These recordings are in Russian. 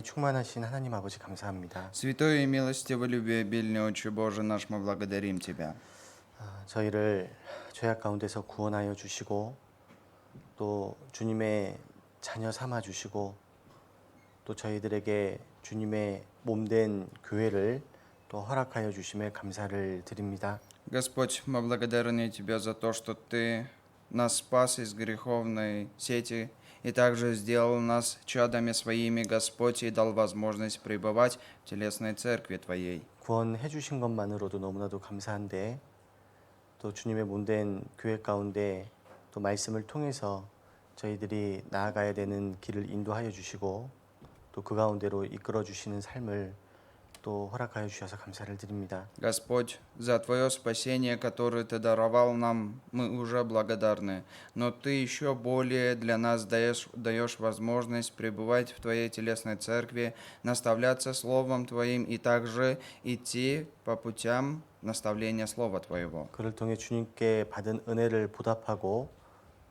충만하신 하나님 아버지 감사합니다. Святой и милостивый, любвеобильный Отче Божий наш, мы благодарим Тебя. 저희를 죄악 가운데서 구원하여 주시고 또 주님의 자녀 삼아 주시고 또 저희들에게 주님의 몸된 교회를 또 허락하여 주심에 감사를 드립니다. Господь, мы благодарны Тебе за то, что Ты нас спас из греховной сети и также сделал нас чадами Своими, Господь, и дал возможность пребывать в телесной церкви Твоей. 구원해 주신 것만으로도 너무나도 감사한데 또 주님의 몸된 교회 가운데 또 말씀을 통해서 저희들이 나아가야 되는 길을 인도하여 주시고 또 그 가운데로 이끌어 주시는 삶을 또 허락하여 주셔서 감사를 드립니다. Господь, за Твое спасение, которое Ты даровал нам, мы уже благодарны. Но Ты еще более для нас даешь возможность пребывать в Твоей телесной церкви, наставляться Словом Твоим и также идти по путям наставления Слова Твоего. 그를 통해 주님께 받은 은혜를 보답하고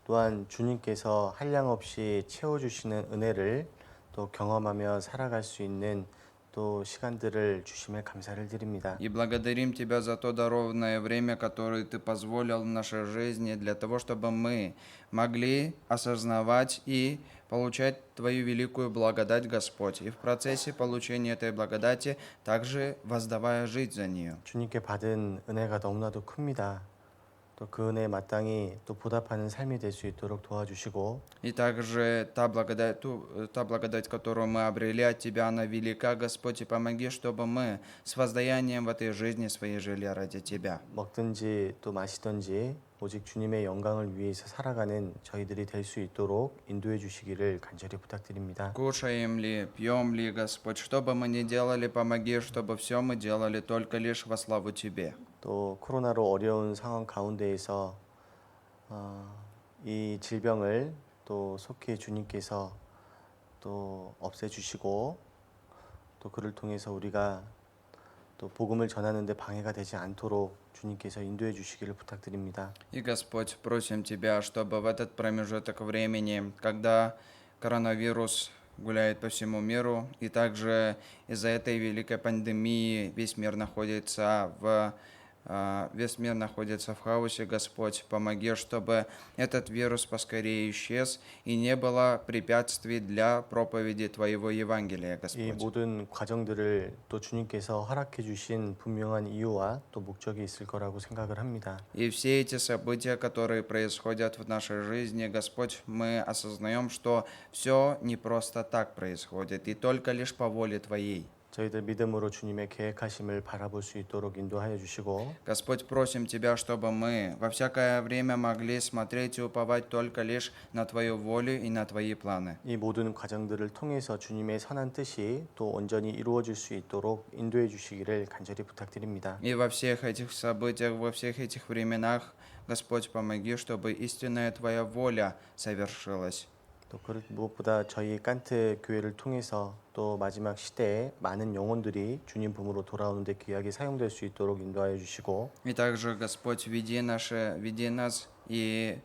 또한 주님께서 한량없이 채워주시는 은혜를 또 경험하며 살아갈 수 있는 또 시간들을 주심에 감사를 드립니다. И благодарим Тебя за то дарованное время, которое Ты позволил в нашей жизни, для того, чтобы мы могли осознавать и получать Твою великую благодать, Господь. И в процессе получения этой благодати также воздавая жить за нее. 주님께 받은 은혜가 너무나도 큽니다. 또 그 은혜에 마땅히 또 보답하는 삶이 될 수 있도록 도와주시고 И также та благодать, которую мы обрели от Тебя, она велика, Господь, и помоги, чтобы мы с воздаянием в этой жизни своей жили ради Тебя. 먹든지 또 마시든지 오직 주님의 영광을 위해서 살아가는 저희들이 될 수 있도록 인도해 주시기를 간절히 부탁드립니다. Кушаем ли, пьем ли, Господь, что бы мы ни делали, помоги, чтобы все мы делали только лишь во славу Тебе. 또 코로나로 어려운 상황 가운데에서 이 질병을 또 속히 주님께서 또 없애주시고 또 그를 통해서 우리가 또 복음을 전하는 데 방해가 되지 않도록 주님께서 인도해 주시기를 부탁드립니다. И, Господь, просим Тебя, чтобы в этот промежуток времени, когда коронавирус гуляет по всему миру, и также из-за этой великой пандемии весь мир находится в хаосе, Господь, помоги, чтобы этот вирус поскорее исчез и не было препятствий для проповеди Твоего Евангелия, 이 Господь. 모든 과정들을 또 주님께서 허락해 주신 분명한 이유와 또 목적이 있을 거라고 생각을 합니다. И все эти события, которые происходят в нашей жизни, Господь, мы осознаем, что все не просто так происходит, и только лишь по воле Твоей. 저희들 믿음으로 주님의 계획하심을 바라볼 수 있도록 인도하여 주시고 Господь, просим Тебя, чтобы мы во всякое время могли смотреть и уповать только лишь на Твою волю и на Твои планы. 이 모든 과정들을 통해서 주님의 선한 뜻이 또 온전히 이루어질 수 있도록 인도해 주시기를 간절히 부탁드립니다. И во всех этих событиях, во всех этих временах, Господь, помоги, чтобы истинная Твоя воля совершилась. 또 무엇보다 저희 깐트 교회를 통해서 또 마지막 시대에 많은 영혼들이 주님 품으로 돌아오는 데 귀하게 사용될 수 있도록 인도하여 주시고 И также, Господь, веди нас и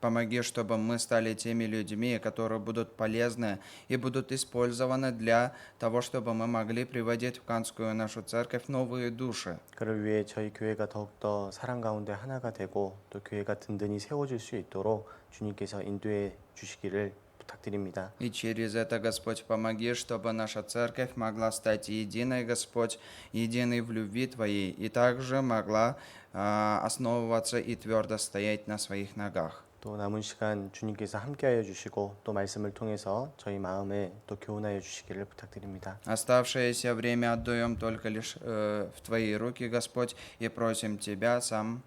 помоги, чтобы мы стали теми людьми, которые будут полезны и будут использованы для того, чтобы мы могли приводить в Канскую нашу церковь новые души. 그를 위해 저희 교회가 더욱더 사랑 가운데 하나가 되고 또 교회가 든든히 세워질 수 있도록 주님께서 인도해 주시기를 부탁드립니다. И через это, Господь, помоги, чтобы наша церковь могла стать единой, Господь, единой в любви Твоей, и также могла основываться и твердо стоять на своих ногах. 또 남은 시간 주님께서 함께하여 주시고 또 말씀을 통해서 저희 마음에 또 교훈하여 주시기를 부탁드립니다. Оставшееся время отдаем только лишь в Твои руки, Господь, и просим Тебя сам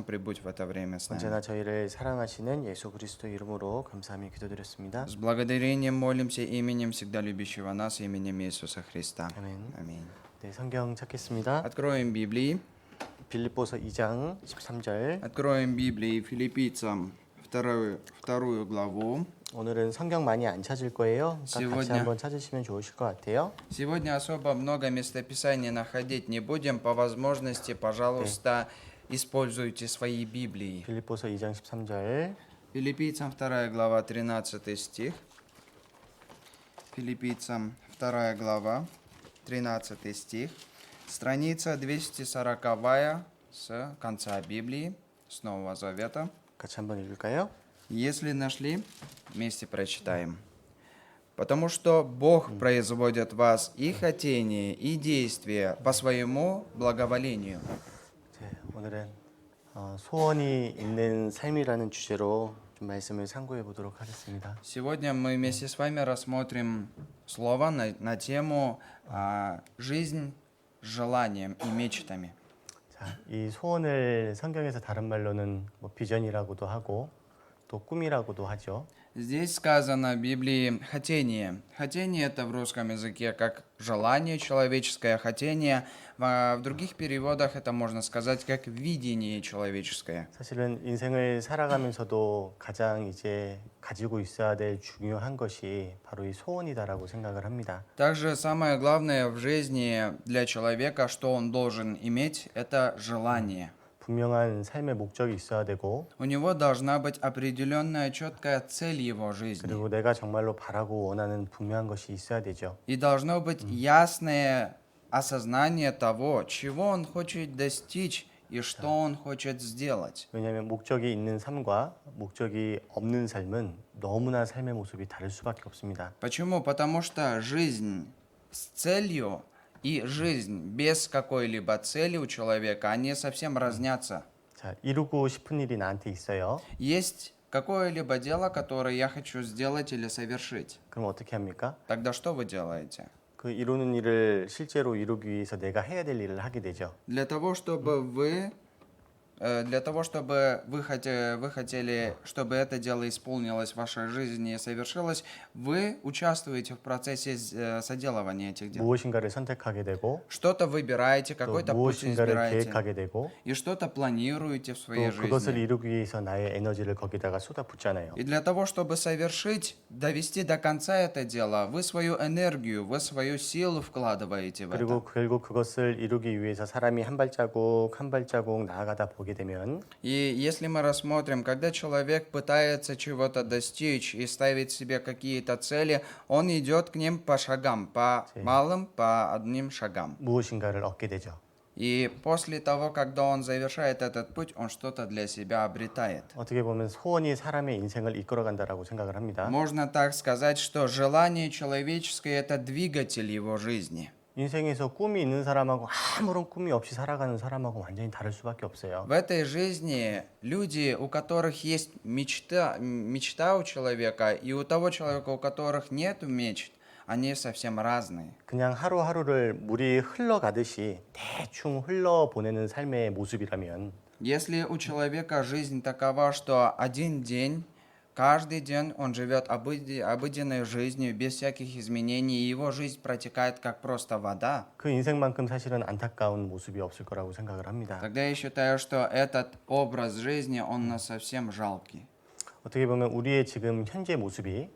прибудь в это время с нами. 언제나 저희를 사랑하시는 예수 그리스도 이름으로 감사하며 기도드렸습니다. С благодарением молимся именем всегда любящего нас, именем Иисуса Христа. 아멘. Аминь. 네, 성경 찾겠습니다. Откроем Библии. 빌립보서 2장 13절. Откроем Библии Филиппийцам вторую главу. 오늘은 성경 많이 안 찾을 거예요. 그러니까 같이 сегодня- 한번 찾으시면 좋으실 것 같아요. Сегодня особо много местописаний находить не будем. По возможности, пожалуйста, используйте свои Библии. 빌립보서 2장 13절. Филиппийцам 2 глава 13 стих. Филиппийцам 2 глава, 13 стих, страница 240 с конца Библии, с Нового Завета. 같이 한번 읽을까요? Если нашли, вместе прочитаем. Потому что Бог производит в вас и хотение, и действие по своему благоволению. 네, 오늘은 소원이 있는 삶이라는 주제로 좀 말씀을 상고해 보도록 하겠습니다. Сегодня мы вместе с вами рассмотрим слово на тему «Жизнь с желанием и мечтами». 자, 이 со원을 성경에서 다른 말로는 뭐 비전이라고도 하고 또 꿈이라고도 하죠. Здесь сказано в Библии «хотение». Хотение – это в русском языке как желание, человеческое хотение. В других переводах это можно сказать как видение человеческое. 사실은 인생을 살아가면서도 가장 이제 가지고 있어야 될 중요한 것이 바로 이 소원이다라고 생각을 합니다. Также самое главное в жизни для человека, что он должен иметь, это желание. 분명한 삶의 목적이 있어야 되고 У него должна быть определенная четкая цель его жизни. 그리고 내가 정말로 바라고 원하는 분명한 것이 있어야 되죠. И должно быть ясное осознание того, чего он хочет достичь и что он хочет сделать. 왜냐하면 목적이 있는 삶과 목적이 없는 삶은 너무나 삶의 모습이 다를 수밖에 없습니다. Почему? Потому что жизнь с целью и жизнь без какой-либо цели у человека, они совсем разнятся. 자, 이루고 싶은 일이 나한테 있어요. Есть какое-либо дело, которое я хочу сделать или совершить. 그럼 어떻게 합니까? Тогда что вы делаете? 그 이루는 일을 실제로 이루기 위해서 내가 해야 될 일을 하게 되죠. Для того, чтобы вы хотели, чтобы это дело исполнилось в вашей жизни и совершилось, вы участвуете в процессе соделывания этих дел. 무엇인가를 선택하게 되고 Что-то выбираете, 또 какой-то путь 무엇인가를 избираете, 계획하게 되고 и что-то планируете в 또 своей 그것을 жизни. 이루기 위해서 나의 에너지를 거기다가 쏟아붓잖아요. И для того, чтобы совершить, довести до конца это дело, вы свою энергию, вы свою силу вкладываете в это. 그리고 결국 그것을 이루기 위해서 사람이 한 발자국 한 발자국 나아가다 보게 되면 И если мы рассмотрим, когда человек пытается чего-то достичь и ставит себе какие-то цели, он идет к ним по шагам, по малым, по одним шагам. 무엇인가를 얻게 되죠. И после того, когда он завершает этот путь, он что-то для себя обретает. 어떻게 보면 소원이 사람의 인생을 이끌어간다라고 생각을 합니다. Можно так сказать, что желание человеческое – это двигатель его жизни. 인생에서 꿈이 있는 사람하고 아무런 꿈이 없이 살아가는 사람하고 완전히 다를 수밖에 없어요. В этой жизни люди, у которых есть мечта у человека, и у того человека, у которых нет мечт, они совсем разные. 그냥 하루하루를 물이 흘러가듯이 대충 흘러보내는 삶의 모습이라면 Если у человека жизнь такова, что один день, каждый день он живет обыденной жизнью, без всяких изменений, и его жизнь протекает как просто вода, 그 인생만큼 사실은 안타까운 모습이 없을 거라고 생각을 합니다. тогда я считаю, что этот образ жизни, он на совсем жалкий. 어떻게 보면 우리의 지금 현재 모습이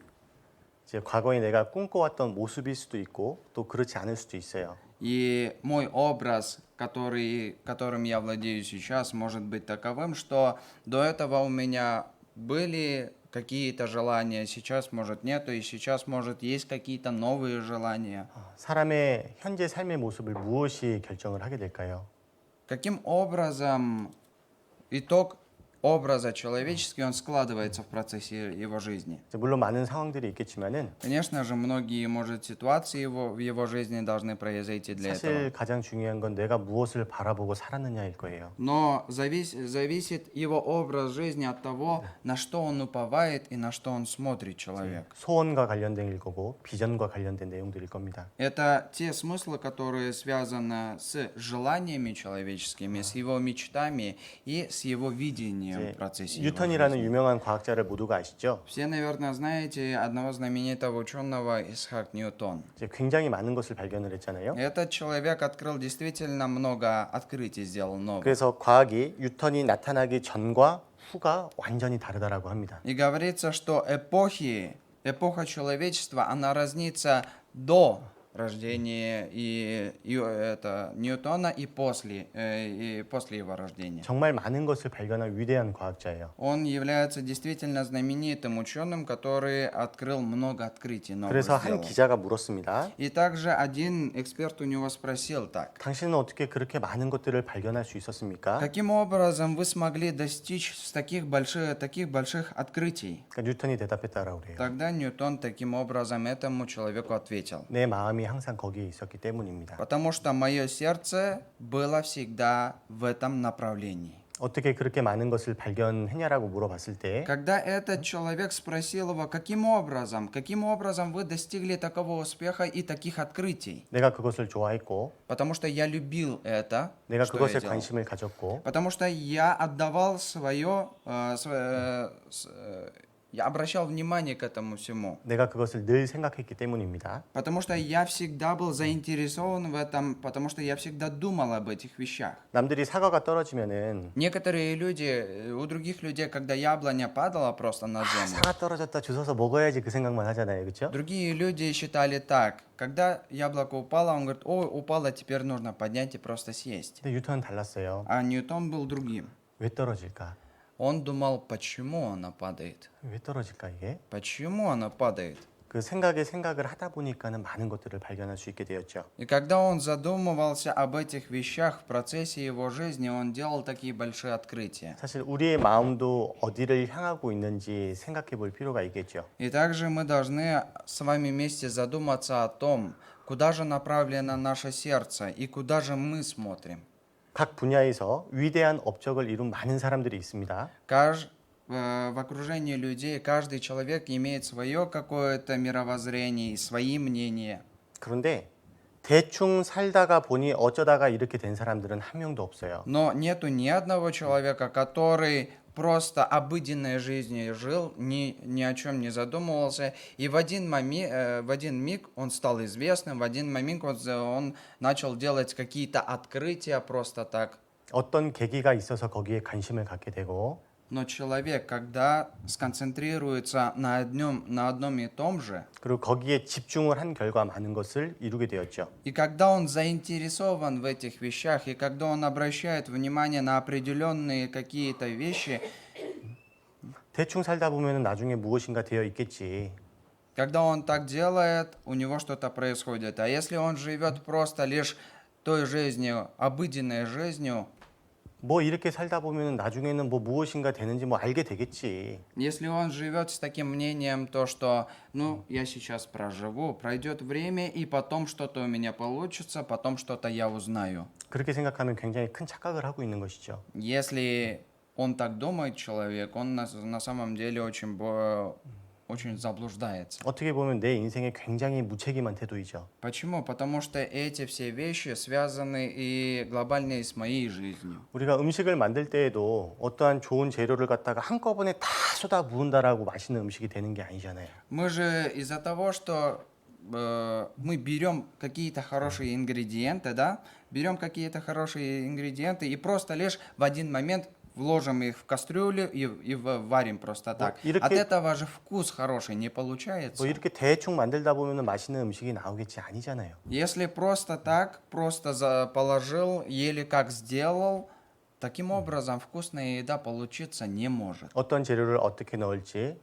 이제 과거에 내가 꿈꿔왔던 모습일 수도 있고 또 그렇지 않을 수도 있어요. И мой образ, которым я владею сейчас, может быть таковым, что до этого у меня были какие-то желания, сейчас, может, нету, и сейчас, может, есть какие-то новые желания. 사람의 현재 삶의 모습을 무엇이 결정을 하게 될까요? Каким образом итог образа человеческий, он складывается в процессе его жизни? 이제 물론 많은 상황들이 있겠지만은 Конечно же, многие, может, ситуации в его жизни должны произойти для этого. 사실 가장 중요한 건 내가 무엇을 바라보고 살았느냐일 거예요. Но зависит его образ жизни от того, на что он уповает и на что он смотрит человек. 소원과 관련된 일 거고 비전과 관련된 내용들일 겁니다. Это те смыслы, которые связаны с желаниями человеческими, с его мечтами и с его видением в процессе его 뉴턴이라는 жизни. 유명한 과학자를 모두가 아시죠? Все, наверное, знаете одного знаменитого ученого Исаак Ньютон. 이제 굉장히 많은 것을 발견을 했잖아요. Этот человек открыл действительно много открытий, сделал новых. 그래서 과학이 뉴턴이 나타나기 전과 후가 완전히 다르다라고 합니다. И говорится, что эпоха человечества, она разнится до рождения и это Ньютона и после его рождения. 정말 많은 것을 발견한 위대한 과학자예요. Он является действительно знаменитым ученым, который открыл много открытий новых 그래서 한 сделал. 기자가 물었습니다. И также один эксперт у него спросил так: 당신은 어떻게 그렇게 많은 것들을 발견할 수 있었습니까? каким образом вы смогли достичь таких больших открытий? 그러니까 뉴턴이 대답했다라고 그래요. Тогда Ньютон таким образом этому человеку ответил: 내 마음이 항상 거기에 있었기 때문입니다. потому что мое сердце было всегда в этом направлении. 어떻게 그렇게 많은 것을 발견했냐라고 물어봤을 때 Когда этот человек спросил его, каким образом вы достигли такого успеха и таких открытий? 내가 그것을 좋아했고 Потому что я любил это, 내가 что я 그것에 делал. 관심을 가졌고 Потому что я отдавал я обращал внимание к этому всему. 내가 그것을 늘 생각했기 때문입니다. Потому что я всегда был заинтересован в этом, потому что я всегда думал об этих вещах. 남들이 사과가 떨어지면은 Некоторые люди, у других людей, когда яблоня падала просто на землю, 사과 떨어졌다 주워서 먹어야지 그 생각만 하잖아요. 그렇죠? другие люди считали так: когда яблоко упало, он говорит: ой, упало, теперь нужно поднять и просто съесть. 근데 뉴턴은 달랐어요. А Ньютон был другим. 왜 떨어질까? Он думал, почему она падает? 왜 떨어질까 이게? Почему она падает? 그 생각을 하다 보니까는 많은 것들을 발견할 수 있게 되었죠. И когда он задумывался об этих вещах в процессе его жизни, он делал такие большие открытия. 사실 우리의 마음도 어디를 향하고 있는지 생각해 볼 필요가 있겠죠. И также мы должны с вами вместе задуматься о том, куда же направлено наше сердце и куда же мы смотрим. 각 분야에서 위대한 업적을 이룬 많은 사람들이 있습니다. В окружении людей каждый человек имеет свое какое-то мировоззрение и свои мнения. 그런데 대충 살다가 보니 어쩌다가 이렇게 된 사람들은 한 명도 없어요. Но нету ни одного человека, который просто обыденной жизнью жил, ни о чем не задумывался, и в один миг он стал известным, в один момент он начал делать какие-то открытия просто так. 어떤 계기가 있어서 거기에 관심을 갖게 되고 Но человек, когда сконцентрируется на одном и том же, 그리고 거기에 집중을 한 결과 많은 것을 이루게 되었죠. и когда он заинтересован в этих вещах, и когда он обращает внимание на определенные какие-то вещи, 대충 살다 보면 나중에 무엇인가 되어 있겠지. когда он так делает, у него что-то происходит. А если он живет просто лишь той жизнью, обыденной жизнью, 뭐 이렇게 살다 보면 나중에는 뭐 무엇인가 되는지 뭐 알게 되겠지. если он живет с таким мнением, то что, я сейчас проживу, пройдет время, и потом что-то у меня получится, потом что-то я узнаю. 그렇게 생각하면 굉장히 큰 착각을 하고 있는 것이죠. Если он так думает, человек, он на самом деле очень заблуждается. 어떻게 보면 내 인생에 굉장히 무책임한 태도이죠. Почему? Потому что эти все вещи связаны и глобальные с моей жизнью. 우리가 음식을 만들 때에도 어떠한 좋은 재료를 갖다가 한꺼번에 다 쏟아 부은다라고 맛있는 음식이 되는 게 아니잖아요. Мы же из-за того, что мы берем какие-то хорошие ингредиенты, да, берем какие-то хорошие ингредиенты и просто лишь в один момент вложим их в кастрюлю и варим просто так. 이렇게- От этого же вкус хороший не получается. 뭐 이렇게 대충 만들다 보면 맛있는 음식이 나오겠지 아니잖아요. Если просто так, просто положил, еле как сделал, таким образом вкусная еда получиться не может. 어떤 재료를 어떻게 넣을지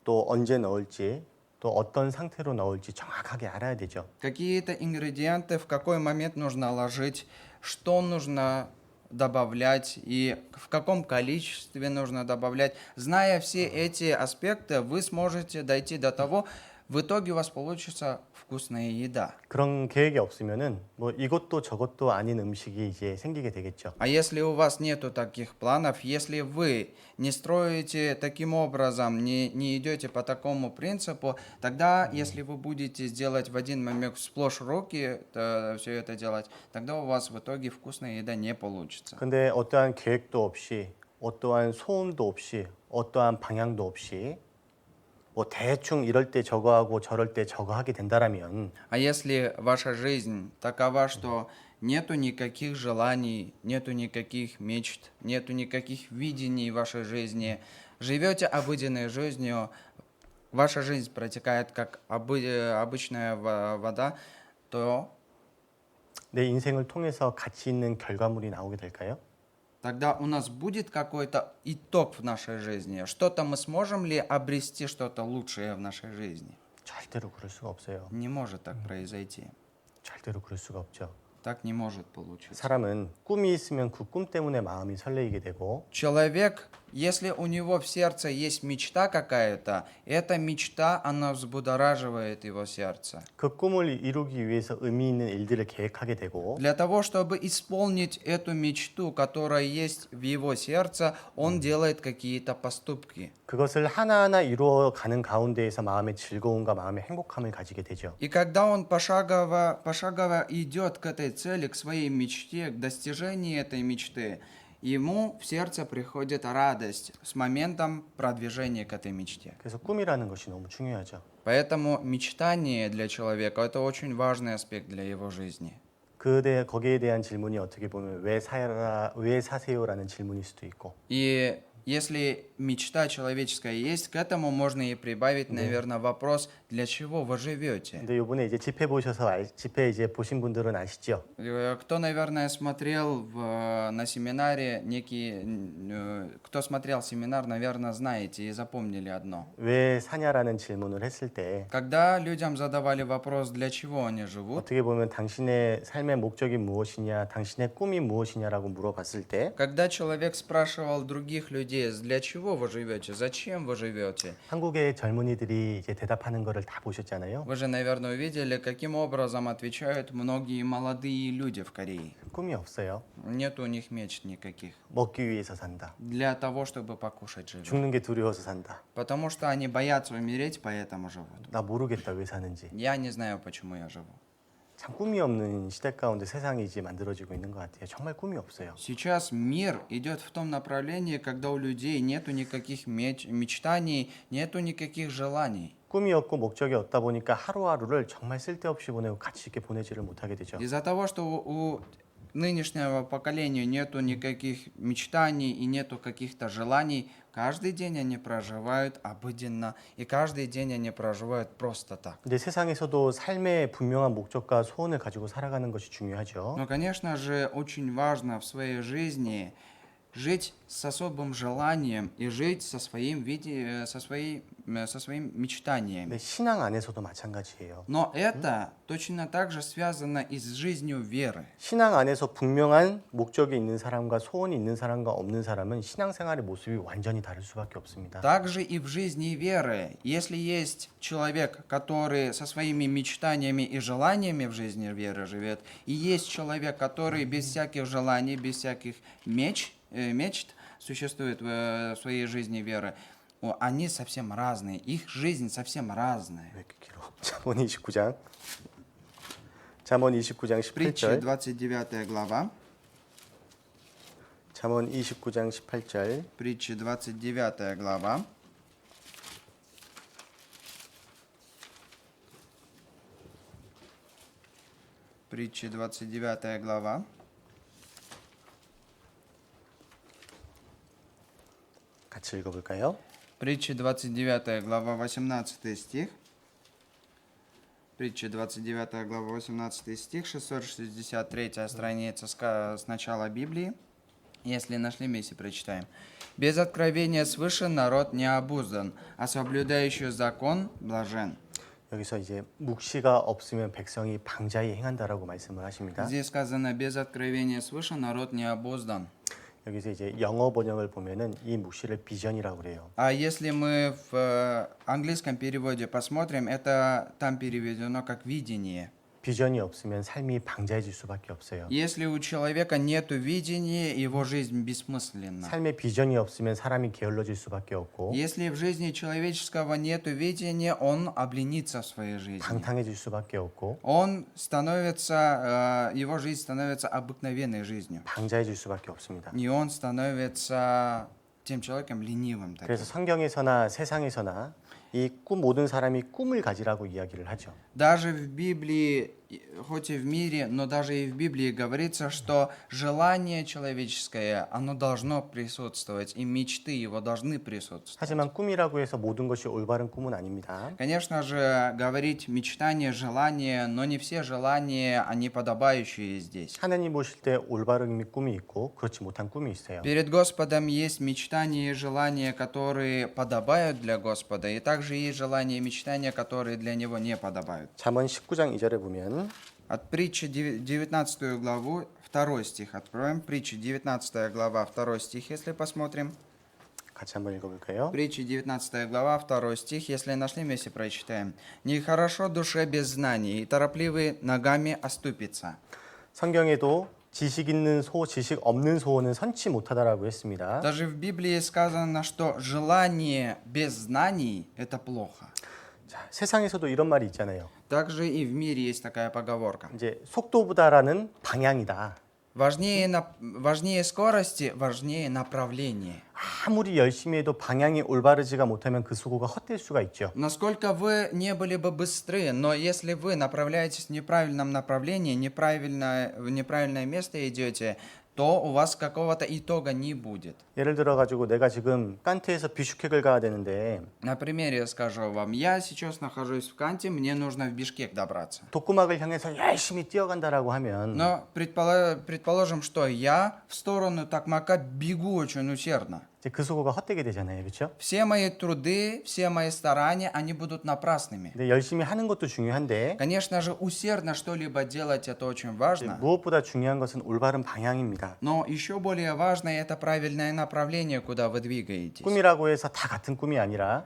또 언제 넣을지 또 어떤 상태로 넣을지 정확하게 알아야 되죠. Какие-то ингредиенты, в какой момент нужно ложить, что нужно добавлять и в каком количестве нужно добавлять. Зная все эти аспекты, вы сможете дойти до того, в итоге у вас получится вкусная еда. 그런 계획이 없으면은 뭐 이것도 저것도 아닌 음식이 이제 생기게 되겠죠. А если у вас нету таких планов, если вы не строите таким образом, не идете по такому принципу, тогда, если вы будете сделать в один момент сплошь руки, все это делать, тогда у вас в итоге вкусная еда не получится. 근데 어떠한 계획도 없이 어떠한 소음도 없이 어떠한 방향도 없이 뭐 대충 이럴 때 저거 하고 저럴 때 저거 하게 된다라면 А если ваша жизнь такова, что нету никаких желаний, нету никаких мечт, нету никаких видений в вашей жизни, живете обыденной жизнью, ваша жизнь протекает как обычная вода, то 내 인생을 통해서 가치 있는 결과물이 나오게 될까요? тогда у нас будет какой-то итог в нашей жизни. Что-то мы сможем ли обрести что-то лучшее в нашей жизни? 절대로 그럴 수가 없어요. Не может так произойти. 절대로 그럴 수가 없죠. Так не может получиться. 사람은 꿈이 있으면 그 꿈 때문에 마음이 설레이게 되고 Человек, если у него в сердце есть мечта какая-то, эта мечта, она взбудораживает его сердце. 그 꿈을 이루기 위해서 의미 있는 일들을 계획하게 되고 Для того, чтобы исполнить эту мечту, которая есть в его сердце, он делает какие-то поступки. 그것을 하나하나 이루어 가는 가운데에서 마음의 즐거움과 마음의 행복함을 가지게 되죠. И когда он пошагово идет к этой цели, к своей мечте, к достижению этой мечты, ему в сердце приходит радость с моментом продвижения к этой мечте. 그래서 꿈이라는 것이 너무 중요하죠. Поэтому мечтание для человека – это очень важный аспект для его жизни. 거기에 대한 질문이 어떻게 보면 왜 사세요라는 질문일 수도 있고 И если мечта человеческая есть, к этому можно и прибавить, наверное, вопрос, для чего вы живете? 근데 이번에 이제 집회 이제 보신 분들은 아시죠? Кто, наверное, смотрел на семинаре кто смотрел семинар, наверное, знаете и запомнили одно. 왜 사냐라는 질문을 했을 때 Когда людям задавали вопрос, для чего они живут, 어떻게 보면 당신의 삶의 목적이 무엇이냐, 당신의 꿈이 무엇이냐라고 물어봤을 때 когда человек спрашивал других людей, для чего вы живете, зачем вы живете, 한국의 젊은이들이 이제 대답하는 거를 다 보셨잖아요. вы же, наверное, увидели, каким образом отвечают многие молодые люди в Корее. 꿈이 없어요. Нет у них мечт никаких. 먹기 위해서 산다. Для того, чтобы покушать живут. 죽는 게 두려워서 산다. Потому что они боятся умереть, поэтому живут. 나 모르겠다 왜 사는지. Я не знаю, почему я живу. 참 꿈이 없는 시대 가운데 세상이 이제 만들어지고 있는 것 같아요. 정말 꿈이 없어요. Сейчас мир идет в том направлении, когда у людей нету никаких мечтаний, нету никаких желаний. 꿈이 없고 목적이 없다 보니까 하루하루를 정말 쓸데없이 보내고 가치 있게 보내지를 못하게 되죠. Из-за того, что у нынешнего поколения нету никаких мечтаний и нету каких-то желаний, каждый день они проживают обыденно, и каждый день они проживают просто так. 근데 세상에서도 삶의 분명한 목적과 소원을 가지고 살아가는 것이 중요하죠. Но, конечно же, очень важно в своей жизни жить с особым желанием и жить со своими мечтаниями. 근데 신앙 안에서도 마찬가지예요. Но это точно так же связано и с жизнью веры. 신앙 안에서 분명한 목적이 있는 사람과 소원이 있는 사람과 없는 사람은 신앙생활의 모습이 완전히 다를 수밖에 없습니다. Также и в жизни веры. Если есть человек, который со своими мечтаниями и желаниями в жизни веры живет, и есть человек, который без всяких желаний, без всяких мечт существует в своей жизни веры, они совсем разные. Их жизнь совсем разная. 왜 이렇게 길어? 잠언 29장. 잠언 29장 Притча 18절. 29 глава. 잠언 29장 18절. Притча 29 глава. Притча 29 глава. 같이 읽어볼까요? Притча 29 глава 18 стих. Притча 29 глава 18 стих, 663 страница с начала Библии. Если нашли, вместе прочитаем. «Без откровения свыше народ не обуздан, а соблюдающий закон блажен». 여기서 이제 묵시가 없으면 백성이 방자히 행한다라고 말씀을 하십니다. Здесь сказано «без откровения свыше народ не обуздан». 여기서 이제 영어 번역을 보면은 이 묵시를 비전이라고 그래요. А если мы в английском переводе посмотрим, это там переведено как «видение». 비전이 없으면 삶이 방자해질 수밖에 없어요. Если у человека нет видения, его жизнь бессмысленна. 삶의 비전이 없으면 사람이 게을러질 수밖에 없고 Если в жизни человеческого нет видения, он обленится в своей жизни. 방탕해질 수밖에 없고 Его жизнь становится обыкновенной жизнью. 방자해질 수밖에 없습니다. И он становится тем человеком ленивым. таким. 그래서 성경에서나 세상에서나 이 모든 사람이 꿈을 가지라고 이야기를 하죠. Даже в Библии хоть и в мире, но даже и в Библии говорится, что желание человеческое, оно должно присутствовать, и мечты его должны присутствовать. 하지만 꿈이라고 해서 모든 것이 올바른 꿈은 아닙니다. Конечно же, говорить мечтание, желание, но не все желания, они подобающие здесь. 하나님 보실 때 올바른 꿈이 있고 그렇지 못한 꿈이 있어요. Перед Господом есть мечтания и желания, которые подобают для Господа, и также есть желания и мечтания, которые для Него не подобают. 잠언 19장 2절에 보면 От притчи 19 главу, 2 стих откроем. Притча 19 глава, 2 стих, если посмотрим. 같이 한번 읽어볼까요? Притча 19 глава, 2 стих, если нашли вместе, прочитаем. «Нехорошо душе без знаний, и торопливый ногами оступится». 성경에도 지식 있는 소, 지식 없는 소는 선치 못하다라고 했습니다. Даже в Библии сказано, что желание без знаний – это плохо. 자, 세상에서도 이런 말이 있잖아요. Также и в мире есть такая поговорка. 이제 속도보다라는 방향이다. Важнее скорости, важнее направление. 아무리 열심히 해도 방향이 올바르지가 못하면 그 수고가 헛될 수가 있죠. Насколько вы не были бы быстры, но если вы направляетесь в неправильном направлении, в неправильное место идете, то у вас какого-то итога не будет. 예를 들어 가지고 내가 지금 깐트에서 비슈케크를 가야 되는데 На примере скажу вам, я сейчас нахожусь в Канте, мне нужно в Бишкек добраться. 독구막을 향해서 열심히 뛰어간다라고 하면 Но предположим, что я в сторону Токмака бегу очень усердно. 이제 그 수고가 헛되게 되잖아요. 그렇죠? Все мои труды, все мои старания, они будут напрасными. 근데 열심히 하는 것도 중요한데 Конечно же, усердно что-либо делать, это очень важно. 무엇보다 중요한 것은 올바른 방향입니다. Но еще более важно это правильное направление, куда вы двигаетесь. 꿈이라고 해서 다 같은 꿈이 아니라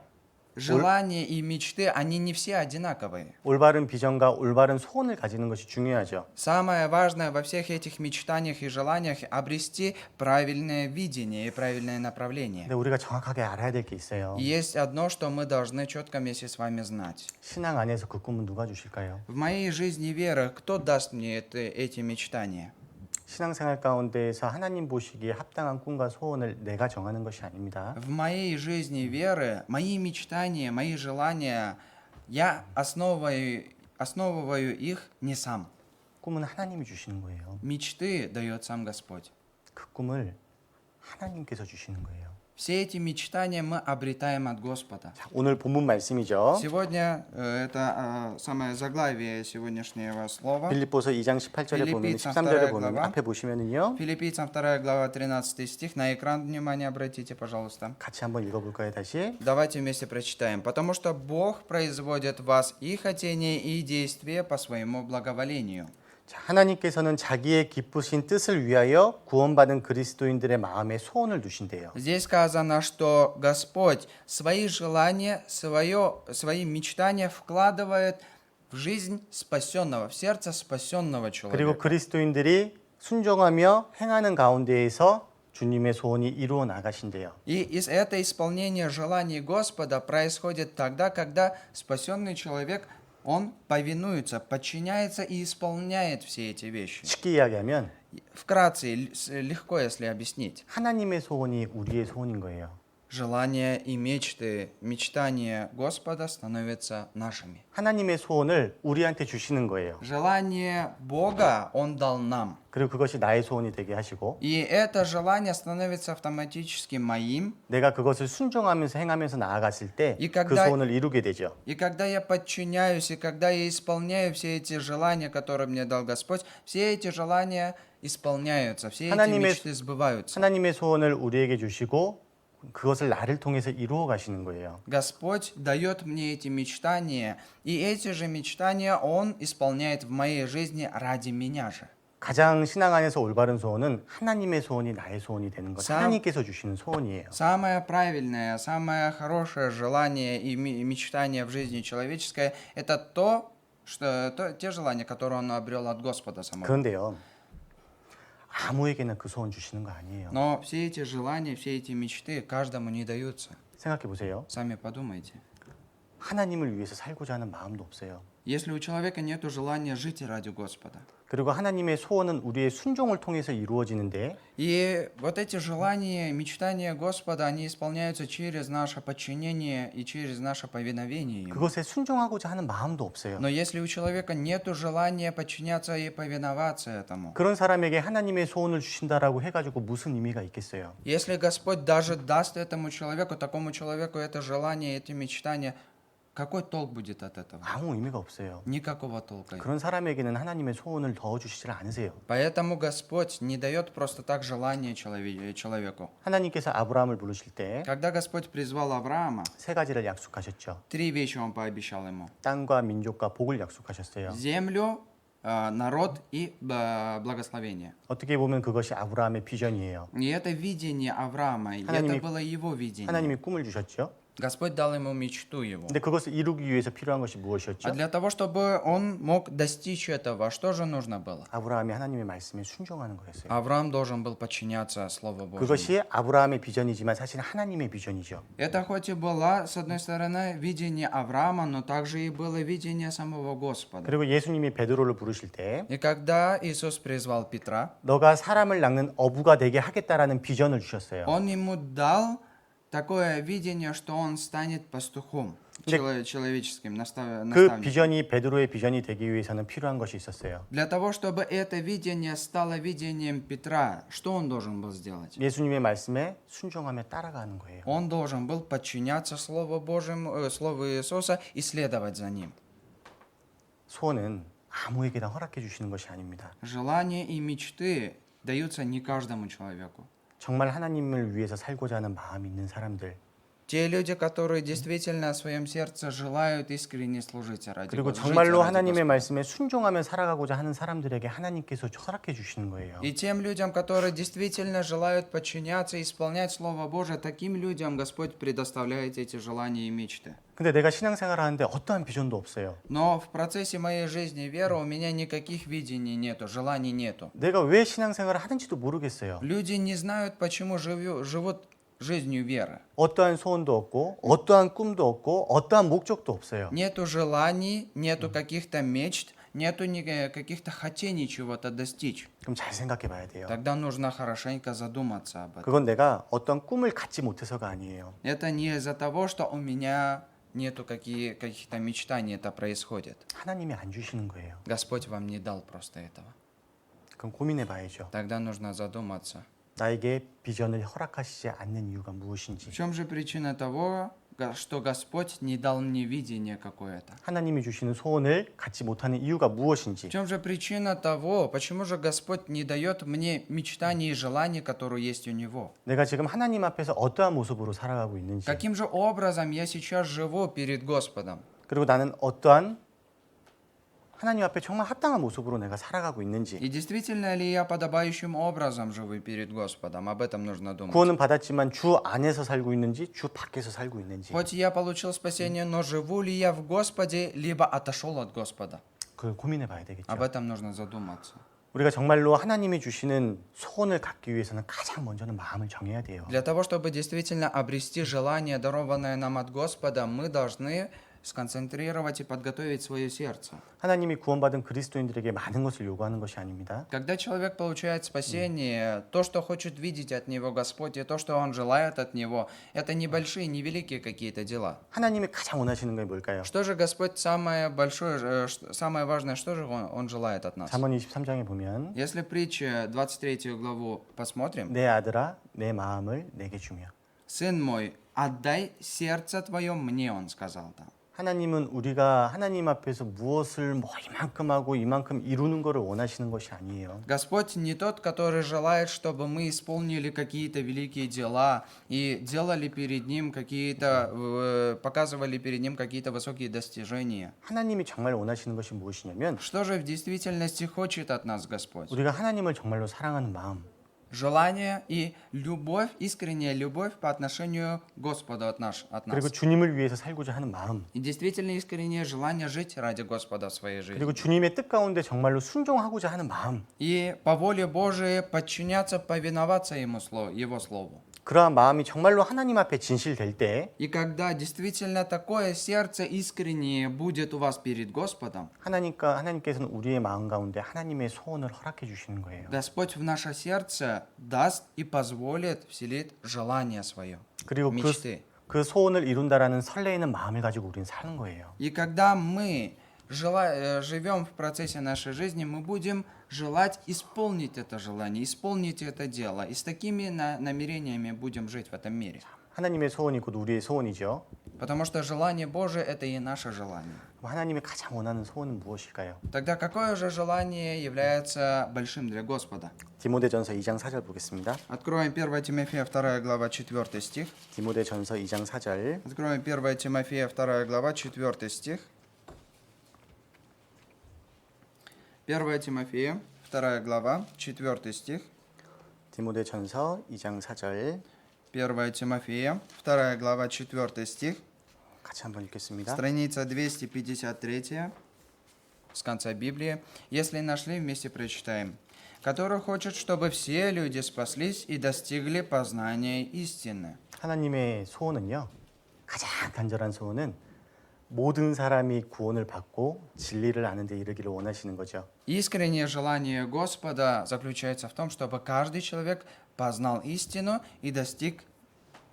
Желания и мечты, они не все одинаковые. 올바른 비전과 올바른 소원을 가지는 것이 중요하죠. Самое важное во всех этих мечтаниях и желаниях обрести правильное видение и правильное направление. 근데 우리가 정확하게 알아야 될 게 있어요. И есть одно, что мы должны четко вместе с вами знать. 신앙 안에서 그 꿈은 누가 주실까요? В моей жизни веры, кто даст мне эти мечтания? 신앙생활 가운데에서 하나님 보시기에 합당한 꿈과 소원을 내가 정하는 것이 아닙니다. В моей жизни веры, мои мечтания, мои желания, я основываю их не сам. 꿈은 하나님이 주시는 거예요. Мечты дает сам Господь. 그 꿈을 하나님께서 주시는 거예요. Все эти мечтания мы обретаем от Господа. 자, 오늘 본문 말씀이죠. Сегодня это самое заглавие сегодняшнего слова. 빌립보서 2장 18절에 보면 빌립보서 13절에 2 보면 глава. 앞에 보시면은요. Филиппийцам 2 глава 13 стих. На экран внимание обратите, пожалуйста. 같이 한번 읽어볼까요, 다시? Давайте вместе прочитаем. «Потому что Бог производит в вас и хотение, и действие по своему благоволению». 자, 하나님께서는 자기의 기쁘신 뜻을 위하여 구원받은 그리스도인들의 마음에 소원을 두신대요. Здесь сказано, что Господь свои желания, свои мечтания вкладывает в жизнь спасенного, в сердце спасенного 그리고 человека. 그리스도인들이 순종하며 행하는 가운데에서 주님의 소원이 이루어 나가신대요. И это исполнение желаний Господа происходит тогда, когда спасенный человек, он повинуется, подчиняется и исполняет все эти вещи. 쉽게 이야기하면 Вкратце, легко, если объяснить. 하나님의 소원이 우리의 소원인 거예요. Желания и мечты, мечтания Господа становятся нашими. 하나님의 소원을 우리한테 주시는 거예요. Желание Бога Он дал нам. 그리고 그것이 나의 소원이 되게 하시고 И это желание становится автоматически моим. 내가 그것을 순종하면서 행하면서 나아갔을 때 И 그 когда- 소원을 이루게 되죠. И когда я подчиняюсь, и когда я исполняю все эти желания, которые мне дал Господь, все эти желания исполняются, все эти 하나님의- мечты сбываются. 하나님의 소원을 우리에게 주시고 그것을 나를 통해서 이루어 가시는 거예요. Господь дает мне эти мечтания, и эти же мечтания Он исполняет в моей жизни ради меня же. 가장 신앙 안에서 올바른 소원은 하나님의 소원이 나의 소원이 되는 것. 참- 하나님께서 주시는 소원이에요. Самое правильное, самое хорошее желание и мечтание в жизни человеческой – это те желания, которые он обрел от Господа самого. 그런데요. 아무에게나 그 소원 주시는 거 아니에요. Но все эти желания, все эти мечты каждому не даются. 생각해 보세요. Сами подумайте. 하나님을 위해서 살고자 하는 마음도 없어요. Если у человека нет желания жить ради Господа. 그리고 하나님의 소원은 우리의 순종을 통해서 이루어지는데 И вот эти желания, мечтания Господа, они исполняются через наше подчинение и через наше повиновение Ему. 그것에 순종하고자 하는 마음도 없어요. Но если у человека нет желания подчиняться и повиноваться этому, 그런 사람에게 하나님의 소원을 주신다라고 해가지고 무슨 의미가 있겠어요? если Господь даже даст этому человеку, такому человеку это желание, эти мечтания, какой толк будет от этого? 아무 의미가 없어요. Никакого толка. 그런 사람에게는 하나님의 소원을 더 주시질 않으세요. Поэтому Господь не дает просто так желание человеку. 하나님께서 아브라함을 부르실 때 Когда Господь призвал Авраама, 세 가지를 약속하셨죠. 3 вещи Он пообещал ему. 땅과 민족과 복을 약속하셨어요. Землю, народ и благословение. 어떻게 보면 그것이 아브라함의 비전이에요. И это видение Авраама, и 하나님이- это было его видение. 하나님이 꿈을 주셨죠. Господь дал ему мечту его. 근데 그것을 이루기 위해서 필요한 것이 А 무엇이었죠? для того, чтобы он мог достичь этого, что же нужно было? 아브라함이 하나님의 말씀에 순종하는 거였어요. Авраам должен был подчиняться Слову Божьему. 그것이 아브라함의 비전이지만 사실은 하나님의 비전이죠. Это хоть и было, с одной стороны, видение Авраама, но также и было видение самого Господа. 그리고 예수님이 베드로를 부르실 때 И когда Иисус призвал Петра, 너가 사람을 낚는 어부가 되게 하겠다라는 비전을 주셨어요. Он ему дал такое видение, что он станет пастухом человеческим, 그 наставником. 비전이 베드로의 비전이 되기 위해서는 필요한 것이 있었어요. Для того, чтобы это видение стало видением Петра, что он должен был сделать? 예수님의 말씀에 순종하며 따라가는 거예요. Он должен был подчиняться Слову Божьему, Слову Иисуса и следовать за ним. 소원은 아무에게나 허락해 주시는 것이 아닙니다. Желания и мечты даются не каждому человеку. 정말 하나님을 위해서 살고자 하는 마음이 있는 사람들, Те люди, которые действительно в своем сердце желают искренне служить ради 그리고 Господа, 정말로 하나님의 말씀에 순종하며 살아가고자 하는 사람들에게 하나님께서 허락해 주시는 거예요. И тем людям, которые действительно желают подчиняться и исполнять Слово Божие, таким людям Господь предоставляет эти желания и мечты. 근데 내가 신앙생활 하는데 어떠한 비전도 없어요. Но в процессе моей жизни веры у меня никаких видений нету, желаний нету. 내가 왜 신앙생활을 하는지도 모르겠어요. Люди не знают, почему живут жизнью веры. 어떠한 소원도 없고 어떠한 꿈도 없고 어떠한 목적도 없어요. Нету желаний, нету каких-то мечт, нету каких-то хотений чего-то достичь. 그럼 잘 생각해 봐야 돼요. Тогда нужно хорошенько задуматься об этом. 그건 내가 어떤 꿈을 갖지 못해서가 아니에요. Это не из-за того, что у меня нету каких-то мечтаний это происходит. 하나님이 안 주시는 거예요. Господь вам не дал просто этого. 그럼 고민해 봐야죠. Тогда нужно задуматься. 나에게 비전을 허락하시지 않는 이유가 무엇인지. В чем же причина того, что Господь не дал мне видение какое-то? 하나님이 주시는 소원을 갖지 못하는 이유가 В 무엇인지. чем же причина того, почему же Господь не дает мне мечтаний и желаний, которые есть у Него? 내가 지금 하나님 앞에서 어떠한 모습으로 살아가고 있는지. Каким же образом я сейчас живу перед Господом? 그리고 나는 어떠한 하나님 앞에 정말 합당한 모습으로 내가 살아가고 있는지. И действительно ли я подобающим образом живу перед Господом? Об этом нужно думать. 구원은 받았지만 주 안에서 살고 있는지 주 밖에서 살고 있는지. Хоть я получил спасение, но живу ли я в Господе, либо отошел от Господа? 그걸 고민해 봐야 되겠죠. Об этом нужно задуматься. 우리가 정말로 하나님이 주시는 소원을 갖기 위해서는 가장 먼저는 마음을 정해야 돼요. Для того, чтобы действительно обрести желание, дарованное нам от Господа, мы должны сконцентрировать и подготовить свое сердце. 하나님이 구원받은 그리스도인들에게 많은 것을 요구하는 것이 아닙니다. Когда человек получает спасение, то, что хочет видеть от него Господь, и то, что он желает от него, это небольшие, невеликие какие-то дела. 하나님이 가장 원하시는 게 뭘까요? Что же Господь самое большое, самое важное, что же Он желает от нас? 잠언 23장에 보면 Если притча 23 главу посмотрим, 내 아들아 내 마음을 내게 주며. «Сын мой, отдай сердце твое мне», Он сказал там. 하나님은 우리가 하나님 앞에서 무엇을 뭐 이만큼 하고 이만큼 이루는 것을 원하시는 것이 아니에요. Господь не тот, который желает, чтобы мы исполнили какие-то великие дела и делали перед Ним какие-то, показывали перед Ним какие-то высокие достижения. 하나님이 정말 원하시는 것이 무엇이냐면 Что же в действительности хочет от нас Господь? 우리가 하나님을 정말로 사랑하는 마음. Желание и любовь, искренняя любовь по отношению к Господу от нас. 그리고 주님을 위해서 살고자 하는 마음. И действительно искреннее желание жить ради Господа в своей жизни. 그리고 주님의 뜻 가운데 정말로 순종하고자 하는 마음. И по воле Божией подчиняться, повиноваться Его Слову. 그러한 마음이 정말로 하나님 앞에 진실될 때 И когда действительно такое сердце искреннее будет у вас перед Господом, 하나님께서는 우리의 마음 가운데 하나님의 소원을 허락해 주시는 거예요. Господь в наше сердце даст и позволит вселит желание свое, 그리고 мечты. 그 소원을 이룬다라는 설레이는 마음을 가지고 우리는 사는 거예요. И когда мы живем в процессе нашей жизни, мы будем желать исполнить это желание, исполнить это дело. И с такими намерениями будем жить в этом мире. 하나님의 소원이 곧 우리의 소원이죠. Потому что желание Божие – это и наше желание. 하나님이 가장 원하는 소원은 무엇일까요? Тогда какое же желание является большим для Господа? 디모데전서 2장 4절 보겠습니다. Откроем 1 Тимофея 2 глава 4 стих. 디모데전서 2장 4절. Откроем 1 Тимофея 2 глава 4 стих. 1 Тимофея 2 глава 4 стих. 디모데전서 2장 4절. 1 Тимофея 2 глава 4 стих. 같이 한번 읽겠습니다. Страница 253 с конца Библии. Если нашли, вместе прочитаем. Который хочет, чтобы все люди спаслись и достигли познания истины. 하나님의 소원은요. 가장 간절한 소원은 모든 사람이 구원을 받고 진리를 아는 데 이르기를 원하시는 거죠. Искреннее желание Господа заключается в том, чтобы каждый человек познал истину и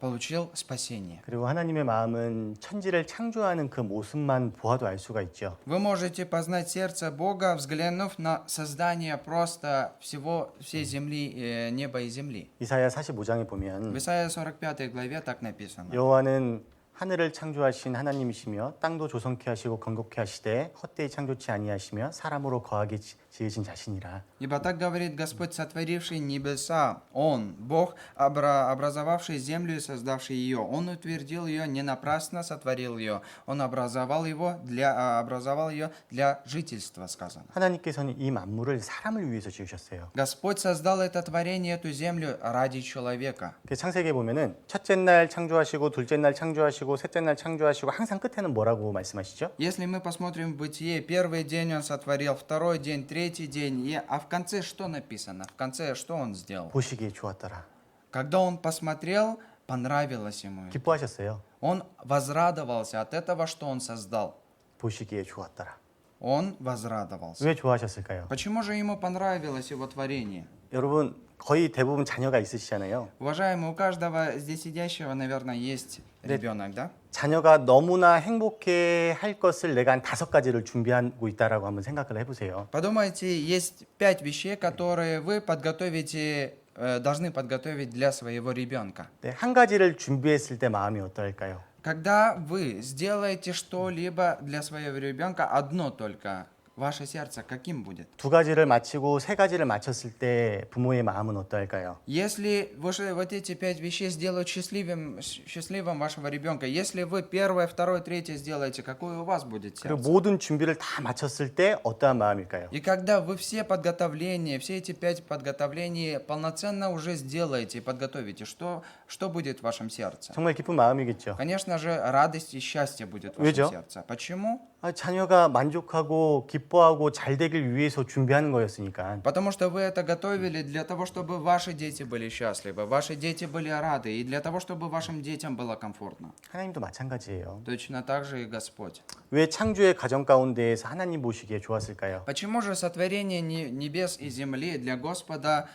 получил спасение. 그리고 하나님의 마음은 천지를 창조하는 그 모습만 보아도 알 수가 있죠. Вы можете познать сердце Бога, взглянув на создание просто всей земли, неба и земли. 이사야 45장에 В 보면 Исаии 45 главе так написано. 여호와는 하늘을 창조하신 하나님이시며 땅도 조성케 하시고 건국케 하시되 헛되이 창조치 아니하시며 사람으로 거하게 지으신 자신이라. Ибо так говорит Господь, сотворивший небеса, Он, Бог, образовавший землю и создавший ее. Он утвердил ее, не напрасно сотворил ее. Он образовал ее для жительства, сказано. 하나님께서는 이 만물을 사람을 위해서 지으셨어요. Господь создал это творение, эту землю ради человека. 그래서 창세기에 보면은 첫째 날 창조하시고 둘째 날 창조하시고 셋째 날 창조하시고 항상 끝에는 뭐라고 말씀하시죠? Если мы посмотрим в Бытие, первый день Он сотворил, второй день, третий день, а в конце что написано? В конце что Он сделал? 보시기에 좋았더라. Когда Он посмотрел, понравилось Ему это. 기뻐하셨어요. Он возрадовался от этого, что Он создал. 보시기에 좋았더라. Он возрадовался. 왜 좋아하셨을까요? Почему же Ему понравилось Его творение? 여러분 거의 대부분 자녀가 있으시잖아요. Уважаемый, у каждого здесь сидящего, наверное, есть ребенок, да? 자녀가 너무나 행복해 할 것을 내가 한 5가지를 준비하고 있다라고 한번 생각을 해보세요. Подумайте, есть 5 вещей, которые вы должны подготовить для своего ребенка. 네, 한 가지를 준비했을 때 마음이 어떨까요? Когда вы сделаете что-либо для своего ребенка, одно только, ваше сердце каким будет? 2가지를 마치고 3가지를 마쳤을 때 부모의 마음은 어떨까요? Если вы вот эти 5 вещей сделают счастливым вашего ребенка, если вы первое, второе, третье сделаете, какое у вас будет 그리고 сердце? 모든 준비를 다 마쳤을 때 어떠한 마음일까요? И когда вы все эти 5 подготовлений полноценно уже сделаете и подготовите, что будет в вашем сердце? 정말 기쁜 마음이겠죠. Конечно же, радость и счастье будет в вашем 왜죠? сердце. Почему? 자녀가 만족하고 기뻐하고 잘 되길 위해서 준비하는 거였으니까. Потому что вы это готовили для того, чтобы ваши дети были счастливы, ваши дети были рады, и для того, чтобы вашим детям было комфортно. 하나님도 마찬가지예요. Точно так же и Господь. 왜 창조의 가정 가운데에서 하나님 보시기에 좋았을까요? Почему же сотворение небес и земли для Господа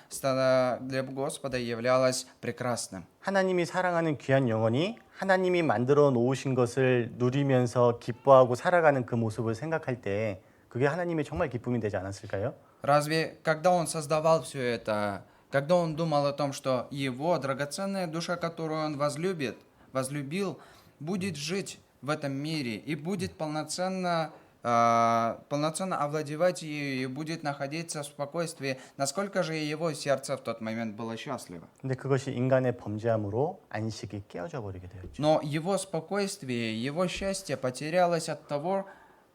являлось прекрасным? 하나님이 사랑하는 귀한 영혼이 하나님이 만들어 놓으신 것을 누리면서 기뻐하고 살아가는 그 모습을 생각할 때 그게 하나님의 정말 기쁨이 되지 않았을까요? Разве, когда Он создавал все это, когда Он думал о том, что Его драгоценная душа, которую Он возлюбил, будет жить в этом мире и будет полноценно овладевать ею и будет находиться в спокойствии, насколько же его сердце в тот момент было счастливо. 근데 그것이 인간의 범죄함으로 안식이 깨어져 버리게 되었죠. Но его спокойствие, его счастье потерялось от того,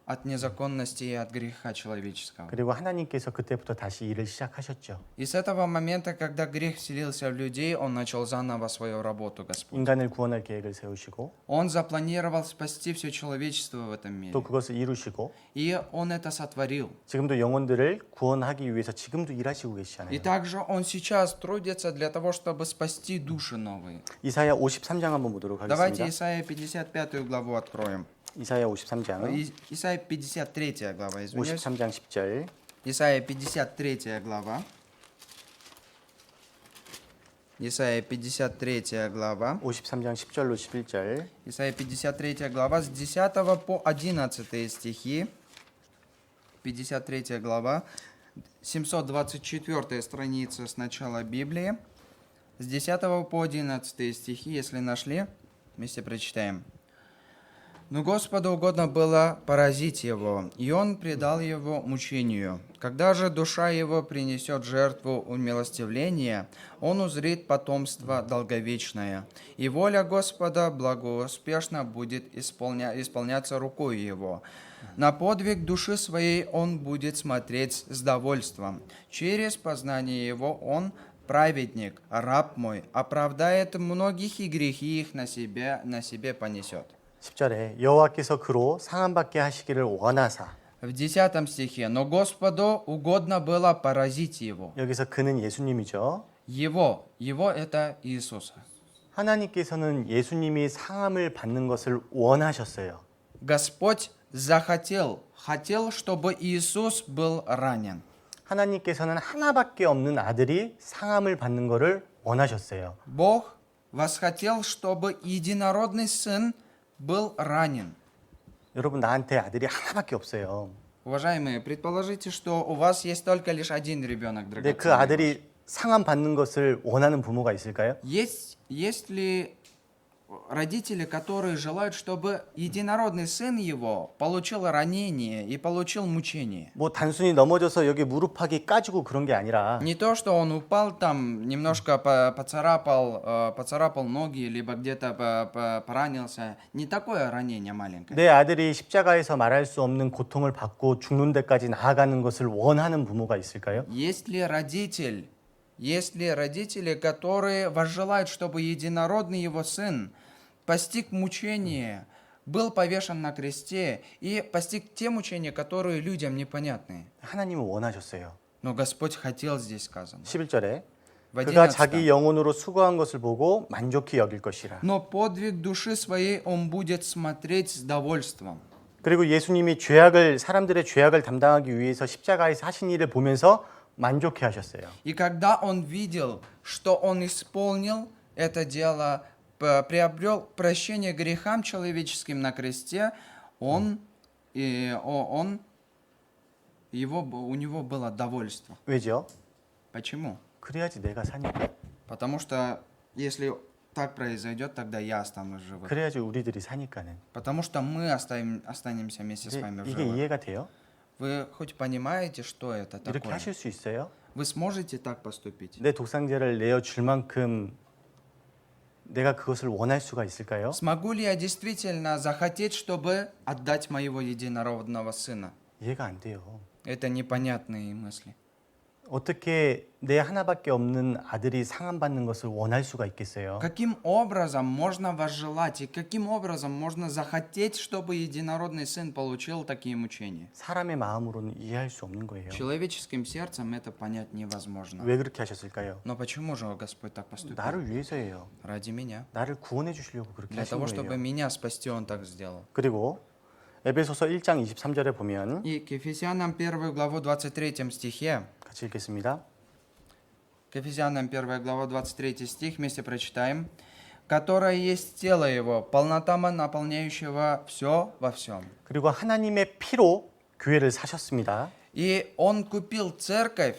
от незаконности и от греха человеческого. 그리고 하나님께서 그때부터 다시 일을 시작하셨죠. И с этого момента, когда грех вселился в людей, Он начал заново свою работу, Господь. 인간을 구원할 계획을 세우시고 Он запланировал спасти все человечество в этом 또 мире. 그것을 이루시고 И Он это сотворил. 지금도 영혼들을 구원하기 위해서 지금도 일하시고 계시잖아요. И также Он сейчас трудится для того, чтобы спасти души новые. 이사야 53장 한번 보도록 Давайте 하겠습니다. Исайя 55 главу откроем. 이사야 53장 Исайя 53 глава, извиняюсь. 53장 10절 Исайя 53 глава. Исайя 53 глава. 53장 10절로 11절 Исайя 53 глава с 10 по 11 стихи. 53 глава, 724 страница с начала Библии. С 10 по 11 стихи, если нашли, вместе прочитаем. Но Господу угодно было поразить его, и он предал его мучению. Когда же душа его принесет жертву умилостивления, он узрит потомство долговечное, и воля Господа благоуспешно будет исполняться рукой его. На подвиг души своей он будет смотреть с довольством. Через познание его он, праведник, раб мой, оправдает многих, и грехи их на себе понесет. 10절에 여호와께서 그로 상함받게 하시기를 원하사 В 10 стихе. Но Господу угодно было поразить его. 여기서 그는 예수님이죠. Его это Иисуса. 하나님께서는 예수님이 상함을 받는 것을 원하셨어요. Господь хотел, чтобы Иисус был ранен. 하나님께서는 하나밖에 없는 아들이 상함을 받는 것을 원하셨어요. Бог восхотел, чтобы единородный сын был ранен. 여러분 나한테 아들이 하나밖에 없어요. Уважаемые, предположите, что у вас есть только лишь один ребенок, 근데 그 драгоценный ваш. 아들이 상함 받는 것을 원하는 부모가 있을까요? Есть ли родители, которые желают, чтобы единородный сын его получил ранение и получил мучение? 뭐 단순히 넘어져서 여기 무릎팍이 까지고 그런 게 아니라 Не то, что он упал там, немножко поцарапал ноги, либо где-то поранился. Не такое ранение маленькое. 내 아들이 십자가에서 말할 수 없는 고통을 받고 죽는 데까지 나아가는 것을 원하는 부모가 있을까요? Есть ли родители, которые возжелают, чтобы единородный его сын постиг мучение, был повешен на кресте и постиг те мучения, которые людям непонятны? 하나님은 원하셨어요. Но Господь хотел, здесь сказано. 11절에 В 그가 11. 자기 영혼으로 수고한 것을 보고 만족히 여길 것이라. Но подвиг души своей он будет смотреть с довольством. 그리고 예수님이 사람들의 죄악을 담당하기 위해서 십자가에서 하신 일을 보면서 만족해 하셨어요. И когда он видел, что он исполнил это дело, приобрел прощение грехам человеческим на кресте, у него было довольство. 왜죠? Почему? 그래야지 내가 사니까. Потому что если так произойдет, тогда я останусь живым. 그래야지 우리들이 사니까는. Потому что мы останемся вместе с вами в 이게 живых. 이해가 돼요? Вы хоть понимаете, что это 이렇게 такое? 하실 수 있어요? Вы сможете так поступить? 내 독상제를 내어 줄 만큼 내가 그것을 원할 수가 있을까요? Смогу ли я действительно захотеть, чтобы отдать моего единородного сына? 이해가 안 돼요. Это непонятные мысли. 어떻게 내 하나밖에 없는 아들이 상함 받는 것을 원할 수가 있겠어요? Каким образом можно возжелать и каким образом можно захотеть, чтобы единородный сын получил такие мучения? 사람의 마음으로는 이해할 수 없는 거예요. Человеческим сердцем это понять невозможно. 왜 그렇게 하셨을까요? Но почему же Господь так поступил? 나를 위해서예요. Ради меня. 나를 구원해 주시려고 그렇게 Для 하신 того, чтобы 거예요. меня спасти, Он так сделал. 그리고 에베소서 1장 23절에 보면 И к Ефесянам 1 главу 23 стихе, 같이 읽겠습니다. к Ефесянам 1 глава 23 стих, вместе прочитаем, которое есть тело Его, полнота наполняющего все во всем. 그리고 하나님의 피로 교회를 사셨습니다. И Он купил церковь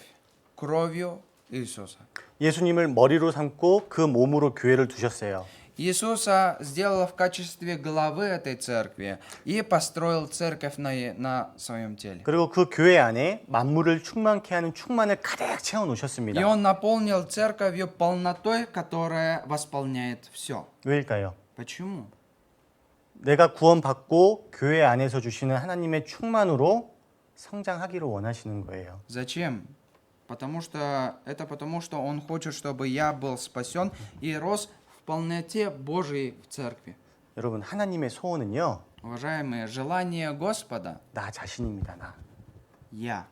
кровью Иисуса. 예수님을 머리로 삼고 그 몸으로 교회를 두셨어요. Иисуса сделал в качестве главы этой церкви и построил церковь на своем теле. 그리고 그 교회 안에 만물을 충만케 하는 충만을 가득 채워 И 놓으셨습니다. Он наполнил церковью полнотой, которая восполняет все. 왜일까요? Почему? 내가 구원받고 교회 안에서 주시는 하나님의 충만으로 성장하기를 원하시는 거예요. Зачем? Потому что Он хочет, чтобы я был спасен и рос в полноте Божией в церкви. 여러분, 하나님의 소원은요, Уважаемые, желание Господа 나 자신입니다. я.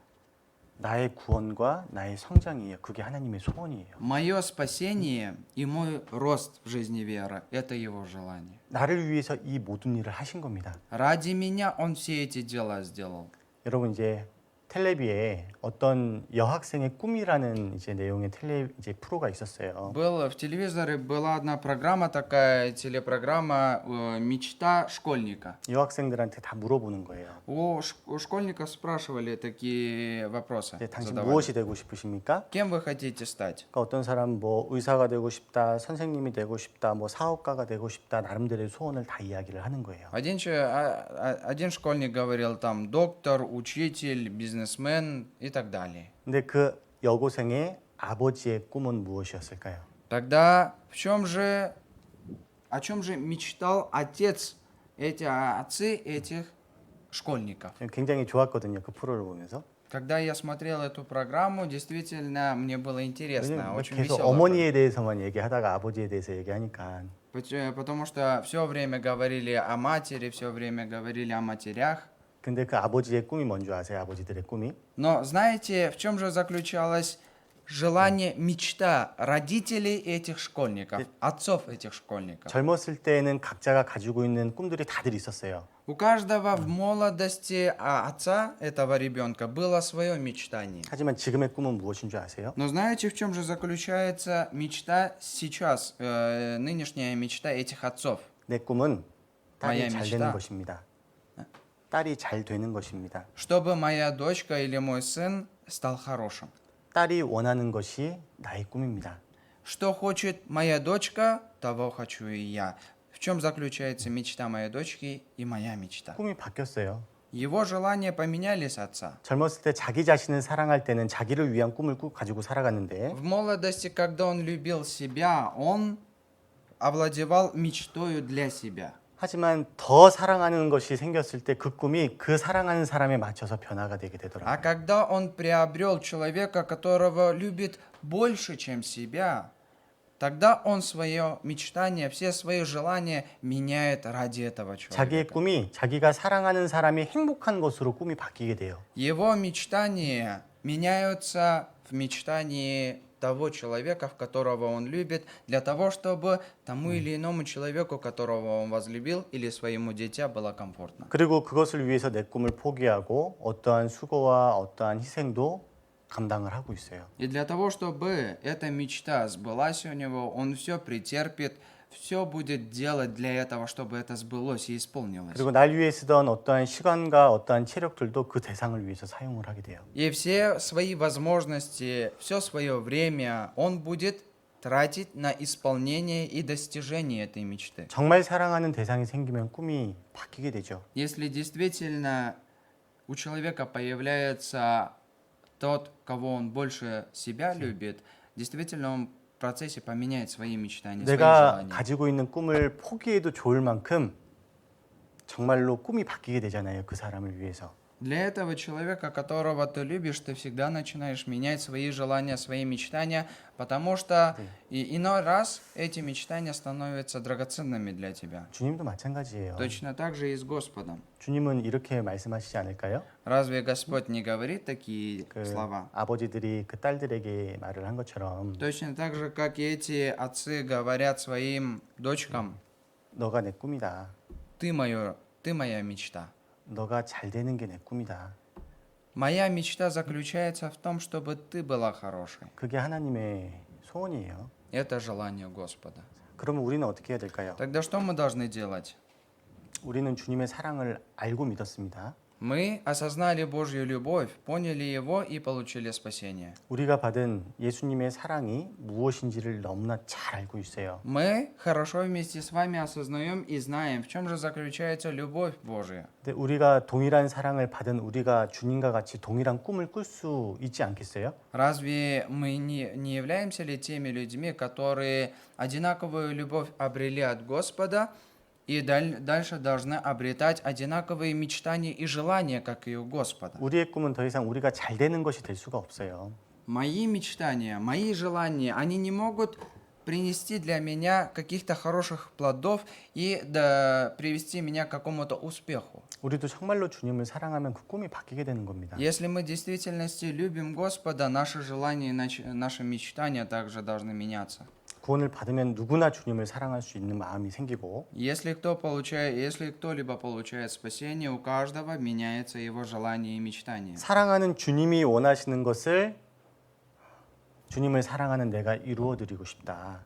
나의 구원과 나의 성장이에요. 그게 하나님의 소원이에요. Мое спасение и мой рост в жизни веры – это Его желание. 나를 위해서 이 모든 일을 하신 겁니다. Ради меня Он все эти дела сделал. 여러분, 이제 텔레비에 어떤 여학생의 꿈이라는 이제 내용의 이제 프로가 있었어요. В телевизоре была одна программа такая, телепрограмма «Мечта школьника». 여학생들한테 다 물어보는 거예요. У школьников спрашивали такие вопросы. 이제 당신 задавали. 무엇이 되고 싶으십니까? Кем вы хотите стать? 그러니까 어떤 사람 뭐 의사가 되고 싶다, 선생님이 되고 싶다, 뭐 사업가가 되고 싶다, 나름대로의 소원을 다 이야기를 하는 거예요. Один школьник говорил там доктор, учитель, бизнесмен и так далее. 근데 그 여고생의 아버지의 꿈은 무엇이었을까요? Тогда о чем же мечтал отцы этих школьников? 굉장히 좋았거든요. 그 프로를 보면서. Когда я смотрел эту программу, действительно мне было интересно, 왜냐면 очень 계속 весело. 어머니에 대해서만 얘기하다가 아버지에 대해서 얘기하니까 Потому что все время говорили о матери, все время говорили о матерях. 근데 그 아버지의 꿈이 뭔지 아세요? 아버지들의 꿈이? Но знаете, в чем же заключалось желание, мечта родителей этих школьников, отцов этих школьников? 젊었을 때는 각자가 가지고 있는 꿈들이 다들 있었어요. У каждого в молодости отца этого ребенка было свое мечтание. 하지만 지금의 꿈은 무엇인 줄 아세요? Но знаете, в чем же заключается мечта сейчас, нынешняя мечта этих отцов? 내 꿈은 딸이 моя 잘 мечта. 되는 것입니다. 딸이 잘 되는 것입니다. Чтобы моя дочка или мой сын стал хорошим. 딸이 원하는 것이 나의 꿈입니다. Что хочет моя дочка, того хочу и я. В чем заключается мечта моей дочки и моя мечта? 꿈이 바뀌었어요. Его желания поменялись отца. 젊었을 때 자기 자신을 사랑할 때는 자기를 위한 꿈을 꼭 가지고 살아갔는데 В молодости, когда он любил себя, он овладевал мечтою для себя. 하지만 더 사랑하는 것이 생겼을 때 그 꿈이 그 사랑하는 사람에 맞춰서 변화가 되게 되더라고요. А когда он приобрел человека, которого любит больше, чем себя, тогда он свое мечтание, все свои желания меняет ради этого 자기의 человека. 꿈이 자기가 사랑하는 사람이 행복한 것으로 꿈이 바뀌게 돼요. Его мечтания меняются в мечтании того человека, в которого он любит, для того, чтобы тому или иному человеку, которого он возлюбил, или своему дитя было комфортно. 그리고 그것을 위해서 내 꿈을 포기하고 어떠한 수고와 어떠한 희생도 감당을 하고 있어요. И для того, чтобы эта мечта сбылась у него, он все претерпит, все будет делать для этого, чтобы это сбылось и исполнилось. 그리고 날 위해 쓰던 어떠한 시간과 어떠한 체력들도 그 대상을 위해서 사용을 하게 돼요. И все свои возможности, все свое время он будет тратить на исполнение и достижение этой мечты. 정말 사랑하는 대상이 생기면 꿈이 바뀌게 되죠. Если действительно у человека появляется тот, кого он больше себя любит, действительно он в процессе поменяет свои мечтания, свои 내가 желания. 가지고 있는 꿈을 포기해도 좋을 만큼 정말로 꿈이 바뀌게 되잖아요. 그 사람을 위해서. Для этого человека, которого ты любишь, ты всегда начинаешь менять свои желания, свои мечтания, потому что иной раз эти мечтания становятся драгоценными для тебя. 주님도 마찬가지예요. Точно так же и с Господом. 주님은 이렇게 말씀하시지 않을까요? Разве Господь не говорит такие 그 слова? 아버지들이 그 딸들에게 말을 한 것처럼 Точно так же, как и эти отцы говорят своим дочкам, 너가 내 꿈이다. ты моя мечта. 너가 잘 되는 게 내 꿈이다. Моя мечта заключается в том, чтобы ты была хорошей. 그게 하나님의 소원이에요. Это желание Господа. 그러면 우리는 어떻게 해야 될까요? Тогда что мы должны делать? 우리는 주님의 사랑을 알고 믿었습니다. Мы осознали Божью любовь, поняли Его и получили спасение. 우리가 받은 예수님의 사랑이 무엇인지를 너무나 잘 알고 있어요. Мы хорошо вместе с вами осознаем и знаем, в чем же заключается любовь Божья. 근데 우리가 동일한 사랑을 받은 우리가 주님과 같이 동일한 꿈을 꿀 수 있지 않겠어요? Разве мы не являемся ли теми людьми, которые одинаковую любовь обрели от Господа и дальше должны обретать одинаковые мечтания и желания, как и у Господа. 우리의 꿈은 더 이상 우리가 잘 되는 것이 될 수가 없어요. Мои мечтания, мои желания, они не могут принести для меня каких-то хороших плодов и привести меня к какому-то успеху. 우리도 정말로 주님을 사랑하면 그 꿈이 바뀌게 되는 겁니다. Если мы в действительности любим Господа, наши желания и наши мечтания также должны меняться. 구원을 받으면 누구나 주님을 사랑할 수 있는 마음이 생기고 Если кто-либо получает спасение, у каждого меняется его желание и мечтание. 사랑하는 주님이 원하시는 것을 주님을 사랑하는 내가 이루어 드리고 싶다.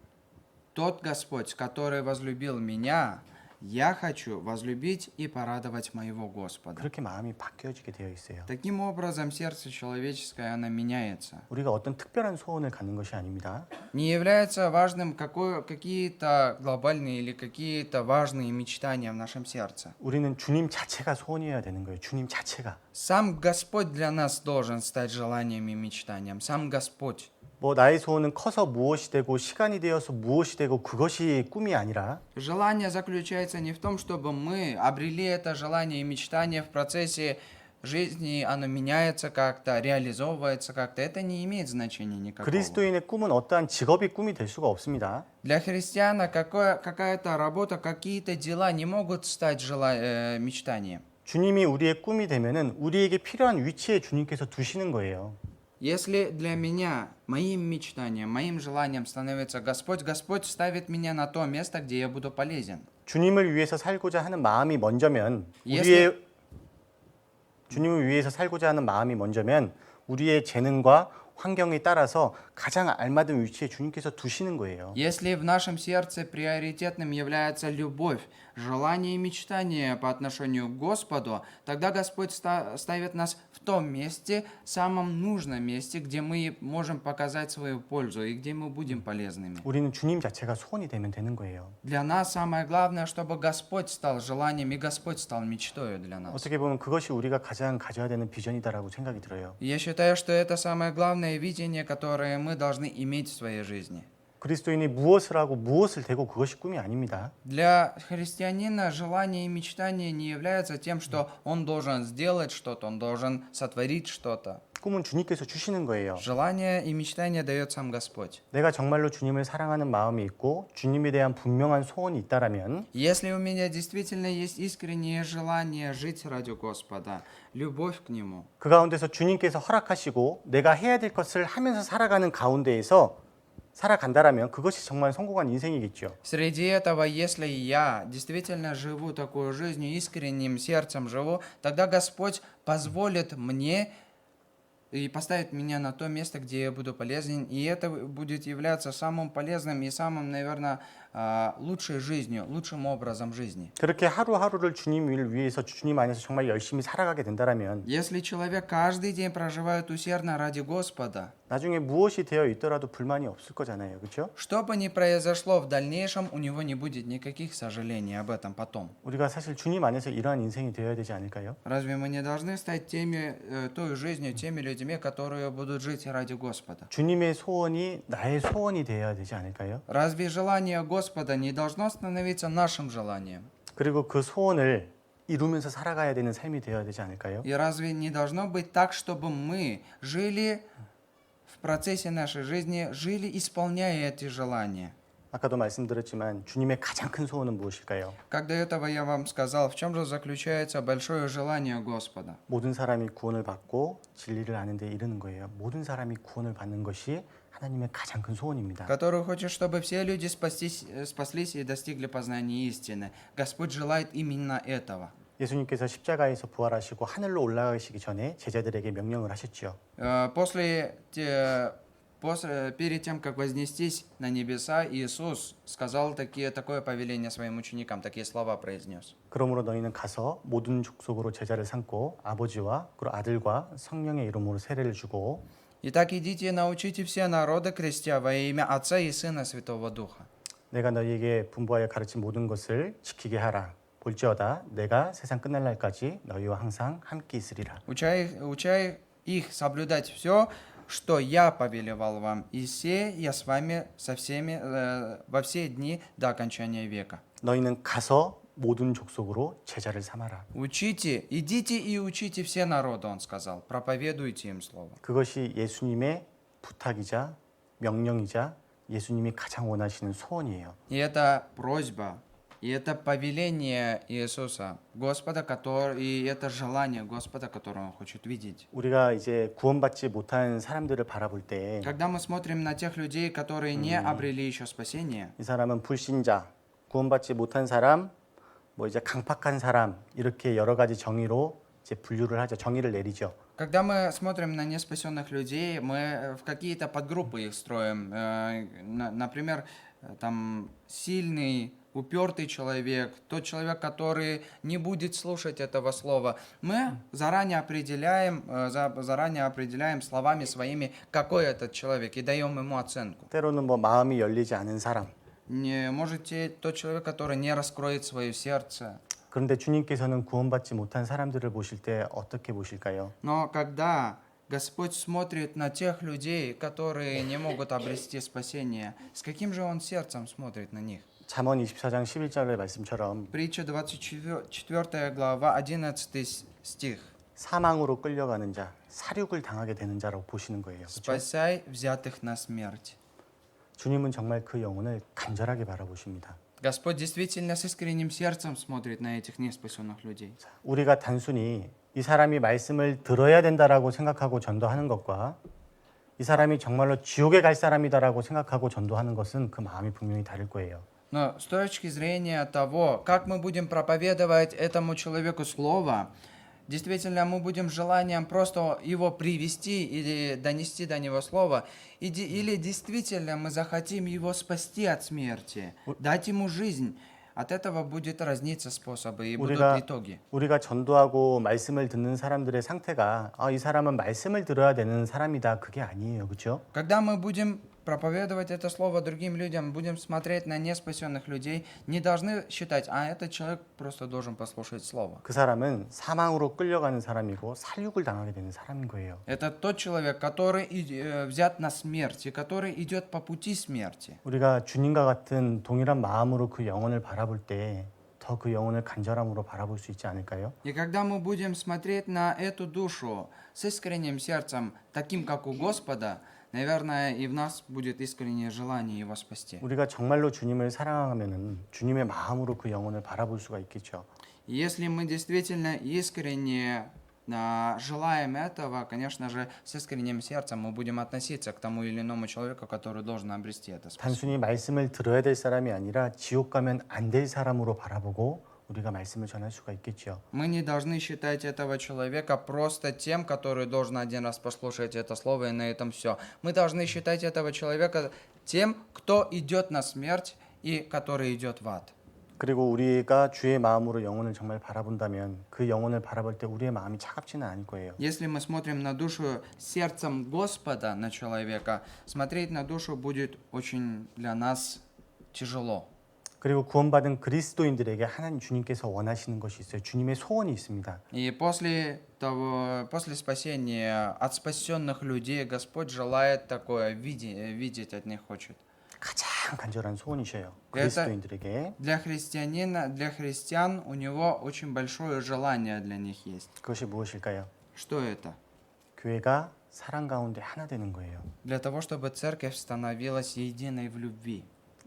Тот Господь, который возлюбил меня, я хочу возлюбить и порадовать моего Господа. 그렇게 마음이 바뀌어지게 되어 있어요. Таким образом, сердце человеческое, оно меняется. 우리가 어떤 특별한 소원을 갖는 것이 아닙니다. Не является важным какие-то глобальные или какие-то важные мечтания в нашем сердце. 우리는 주님 자체가 소원이어야 되는 거예요. 주님 자체가. Сам Господь для нас должен стать желанием и мечтанием. Сам Господь. 뭐 나의 소원은 커서 무엇이 되고 시간이 되어서 무엇이 되고 그것이 꿈이 아니라 Желание заключается не в том, чтобы мы обрели это желание и мечтание в процессе жизни, оно меняется как-то, реализовывается как-то. Это не имеет значения никакого. 그리스도인의 꿈은 어떠한 직업이 꿈이 될 수가 없습니다. Для христиана какая-то работа, какие-то дела не могут стать мечтанием. 주님이 우리의 꿈이 되면은 우리에게 필요한 위치에 주님께서 두시는 거예요. Если для меня, моим мечтанием, моим желанием становится Господь, Господь ставит меня на то место, где я буду полезен. 주님을 위해서 살고자 하는 마음이 먼저면 주님을 위해서 살고자 하는 마음이 먼저면 우리의 재능과 환경에 따라서 가장 알맞은 위치에 주님께서 두시는 거예요. Если в нашем сердце приоритетным является любовь, желание и мечтание по отношению к Господу, тогда Господь ставит нас в том месте, самом нужном месте, где мы можем показать свою пользу и где мы будем полезными. 우리는 주님 자체가 소원이 되면 되는 거예요. Для нас самое главное, чтобы Господь стал желанием и Господь стал мечтой для нас. 어떻게 보면 그것이 우리가 가장 가져야 되는 비전이다라고 생각이 들어요. Я считаю, что это самое главное видение, которое мы должны иметь в своей жизни. 그리스도인이 무엇을 하고 무엇을 되고 그것이 꿈이 아닙니다. Для христианина желание и мечтание не является тем, что он должен сделать что-то, он должен сотворить что-то. 꿈은 주님께서 주시는 거예요. Желание и мечтание дает сам Господь. 내가 정말로 주님을 사랑하는 마음이 있고 주님에 대한 분명한 소원이 있다라면 Если у меня действительно есть искреннее желание жить ради Господа, любовь к Нему, 그 가운데서 주님께서 허락하시고 내가 해야 될 것을 하면서 살아가는 가운데에서 살아간다라면 그것이 정말 성공한 인생이겠죠. среди этого, если я действительно живу такую жизнь, искренним сердцем живу, тогда Господь позволит мне и поставит меня на то место, где я буду полезен, и это будет являться самым полезным и самым, наверное, лучшей жизнью, лучшим образом жизни. 그렇게 하루하루를 주님을 위해서 주님 안에서 정말 열심히 살아가게 된다라면 Если человек каждый день проживает усердно ради Господа, 나중에 무엇이 되어 있더라도 불만이 없을 거잖아요. 그렇죠? что бы ни произошло в дальнейшем, у него не будет никаких сожалений об этом потом. 우리가 사실 주님 안에서 이러한 인생이 되어야 되지 않을까요? Разве мы не должны стать той жизнью, теми людьми, которые будут жить ради Господа? 주님의 소원이 나의 소원이 되어야 되지 않을까요? Разве желание Господа не должно становиться нашим желанием? 그리고 그 소원을 이루면서 살아가야 되는 삶이 되어야 되지 않을까요? И разве не должно быть так, чтобы мы жили в процессе нашей жизни, жили, исполняя эти желания? 아까도 말씀드렸지만 주님의 가장 큰 소원은 무엇일까요? Как до этого я вам сказал, в чем же заключается большое желание Господа? 모든 사람이 구원을 받고 진리를 아는 데 이르는 거예요. 모든 사람이 구원을 받는 것이 하나님의 가장 큰 소원입니다. Который хочет, чтобы все люди спаслись и достигли познания истины. Господь желает именно этого. 예수님께서 십자가에서 부활하시고 하늘로 올라가시기 전에 제자들에게 명령을 하셨죠. Перед тем, как вознестись на небеса, Иисус сказал такое повеление своим ученикам, такие слова произнес. 그러므로 너희는 가서 모든 족속으로 제자를 삼고 아버지와 그리고 아들과 성령의 이름으로 세례를 주고 Итак, идите и научите все народы, крестя во имя Отца и Сына Святого Духа. 내가 너희에게 분부하여 가르친 모든 것을 지키게 하라. 볼지어다 내가 세상 끝날 날까지 너희와 항상 함께 있으리라. Учай их соблюдать все, что я повелевал вам, и се я с вами со всеми во все дни до окончания века. 너희는 가서 모든 족속으로 제자를 삼아라. Учите, идите и учите все народы, он сказал. Проповедуйте им слово. 그것이 예수님의 부탁이자 명령이자 예수님이 가장 원하시는 소원이에요. И это просьба, и это повеление Иисуса, Господа, и это желание Господа, которое Он хочет видеть. 우리가 이제 구원받지 못한 사람들을 바라볼 때 이 Когда мы смотрим на тех людей, которые не обрели еще спасение, 사람은 불신자, 구원받지 못한 사람, 뭐 이제 강팍한 사람 이렇게 여러 가지 정의로 이제 분류를 하죠. 정의를 내리죠. когда мы смотрим на неспасенных людей, мы в какие-то подгруппы их строим. Например, там сильный, упертый человек, тот человек, который не будет слушать этого слова. Мы заранее определяем словами своими, какой этот человек, и даем ему оценку. 때로는 뭐 마음이 열리지 않은 사람. Можете тот человек, который не раскроет свое сердце. 그런데 주님께서는 구원받지 못한 사람들을 보실 때 어떻게 보실까요? Но когда Господь смотрит на тех людей, которые не могут обрести спасение, с каким же Он сердцем смотрит на них? 잠언 24장 11절의 말씀처럼 Притча 24 глава, 11 стих. 사망으로 끌려가는 자, 사륙을 당하게 되는 자라고 보시는 거예요. 그렇죠? «Спасай взятых на смерть». 주님은 정말 그 영혼을 간절하게 바라보십니다. Господь действительно с искренним сердцем смотрит на этих неспасенных людей. 우리가 단순히 이 사람이 말씀을 들어야 된다라고 생각하고 전도하는 것과 이 사람이 정말로 지옥에 갈 사람이다라고 생각하고 전도하는 것은 그 마음이 분명히 다를 거예요. Но с точки зрения того, как мы будем проповедовать этому человеку слово, действительно мы будем с желанием просто его привести или донести до него слово, или действительно мы захотим его спасти от смерти, дать ему жизнь. От этого будет разниться способы и будут итоги. 우리가 전도하고 말씀을 듣는 사람들의 상태가 이 사람은 말씀을 들어야 되는 사람이다 그게 아니에요. 그렇죠? Когда мы будем проповедовать это слово другим людям, будем смотреть на неспасенных людей, не должны считать, этот человек просто должен послушать слово. 그 사람은 사망으로 끌려가는 사람이고 살육을 당하게 되는 사람인 거예요. Это тот человек, который взят на смерть, и который идет по пути смерти. 우리가 주님과 같은 동일한 마음으로 그 영혼을 바라볼 때 더 그 영혼을 간절함으로 바라볼 수 있지 않을까요? И когда мы будем смотреть на эту душу с искренним сердцем, таким как у Господа, наверное, и в нас будет искреннее желание его спасти. 우리가 정말로 주님을 사랑하면은 주님의 마음으로 그 영혼을 바라볼 수가 있겠죠. Если мы действительно искренне желаем этого, конечно же, с искренним сердцем мы будем относиться к тому или иному человеку, который должен обрести это спасение. 단순히 말씀을 들어야 될 사람이 아니라 지옥 가면 안 될 사람으로 바라보고 우리가 말씀을 전할 수가 있겠죠. Мы не должны считать этого человека просто тем, который должен один раз послушать это слово, и на этом все. Мы должны считать этого человека тем, кто идет на смерть и который идет в ад. 그리고 우리가 주의 마음으로 영혼을 정말 바라본다면 그 영혼을 바라볼 때 우리의 마음이 차갑지는 않을 거예요. Если мы смотрим на душу сердцем Господа, на человека, смотреть на душу будет очень для нас тяжело. 그리고 구원받은 그리스도인들에게 하나님 주님께서 원하시는 것이 있어요. 주님의 소원이 있습니다. И после спасения от спасенных людей Господь желает такое, видеть от них хочет. 가장 간절한 소원이셔요. 그리스도인들에게. Для христиан у него очень большое желание для них есть. 그것이 무엇일까요? Что это? 교회가 사랑 가운데 하나 되는 거예요. Для того, чтобы церковь становилась единой в любви.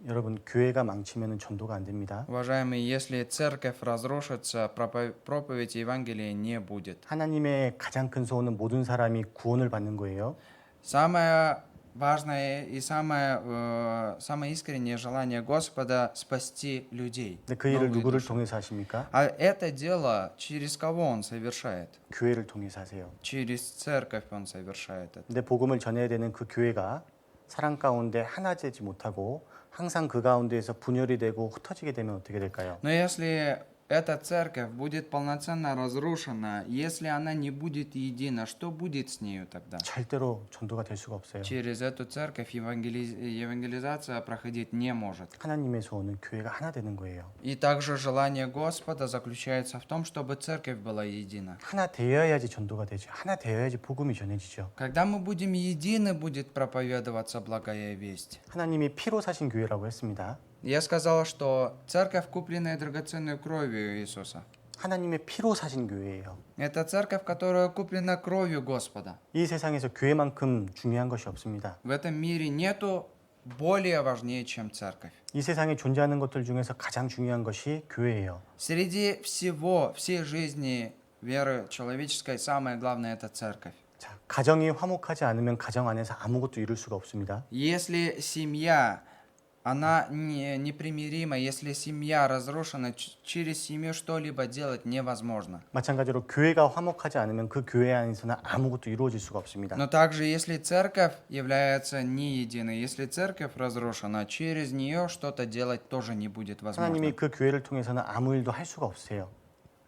여러분, 교회가 망치면 전도가 안 됩니다. Уважаемые, если церковь разрушится, проповедь Евангелия не будет. 하나님의 가장 큰 소원은 모든 사람이 구원을 받는 거예요. Самое важное и самое искреннее желание Господа спасти людей. 근데 그 일을 новые 누구를 души. 통해서 하십니까? А это дело через кого Он совершает? 교회를 통해서 하세요. Через церковь Он совершает это. 근데 복음을 전해야 되는 그 교회가 사랑 가운데 하나 되지 못하고 항상 그 가운데에서 분열이 되고 흩어지게 되면 어떻게 될까요? Но если эта церковь будет полноценно разрушена, если она не будет едина, что будет с нею тогда? 절대로 전도가 될 수가 없어요. Через эту церковь евангелизация проходить не может. 하나님의 소원은 교회가 하나 되는 거예요. И также желание Господа заключается в том, чтобы церковь была едина. 하나 되어야지 전도가 되죠. 하나 되어야지 복음이 전해지죠. Когда мы будем едины, будет проповедоваться благая весть. 하나님이 피로 사신 교회라고 했습니다. Я сказал, что церковь, купленная драгоценной кровью Иисуса, 하나님의 피로 사신 교회예요. это церковь, которая куплена кровью Господа. 이 세상에서 교회만큼 중요한 것이 없습니다. В этом мире нету более важнее, чем церковь. 이 세상에 존재하는 것들 중에서 가장 중요한 것이 교회예요. Среди всего, всей жизни веры человеческой, самое главное это церковь. 자, 가정이 화목하지 않으면 가정 안에서 아무것도 이룰 수가 없습니다. Если семья, она непримирима, если семья разрушена, через семью что-либо делать невозможно. 마찬가지로 교회가 화목하지 않으면 그 교회 안에서는 아무것도 이루어질 수가 없습니다. Но также, если церковь является не единой, если церковь разрушена, через нее что-то делать тоже не будет возможно. 하나님이 그 교회를 통해서는 아무 일도 할 수가 없으세요.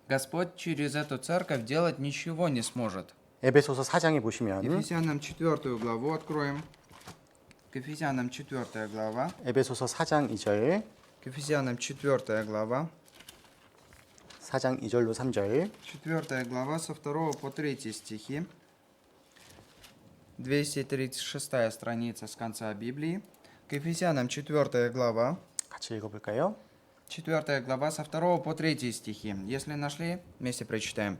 Господь через эту церковь делать ничего не сможет. 에베소서 4장에 보시면 Ефесянам 4 главу откроем. К Ефесянам 4 глава. 에베소서 4장 2절, К Ефесянам 4 глава. 4장 2절로 3절. 4 глава со 2 по 3 стихи. 236 страница с конца Библии. К Ефесянам 4 глава. 같이 읽어볼까요? 4 глава со 2 по 3 стихи. Если нашли, вместе прочитаем.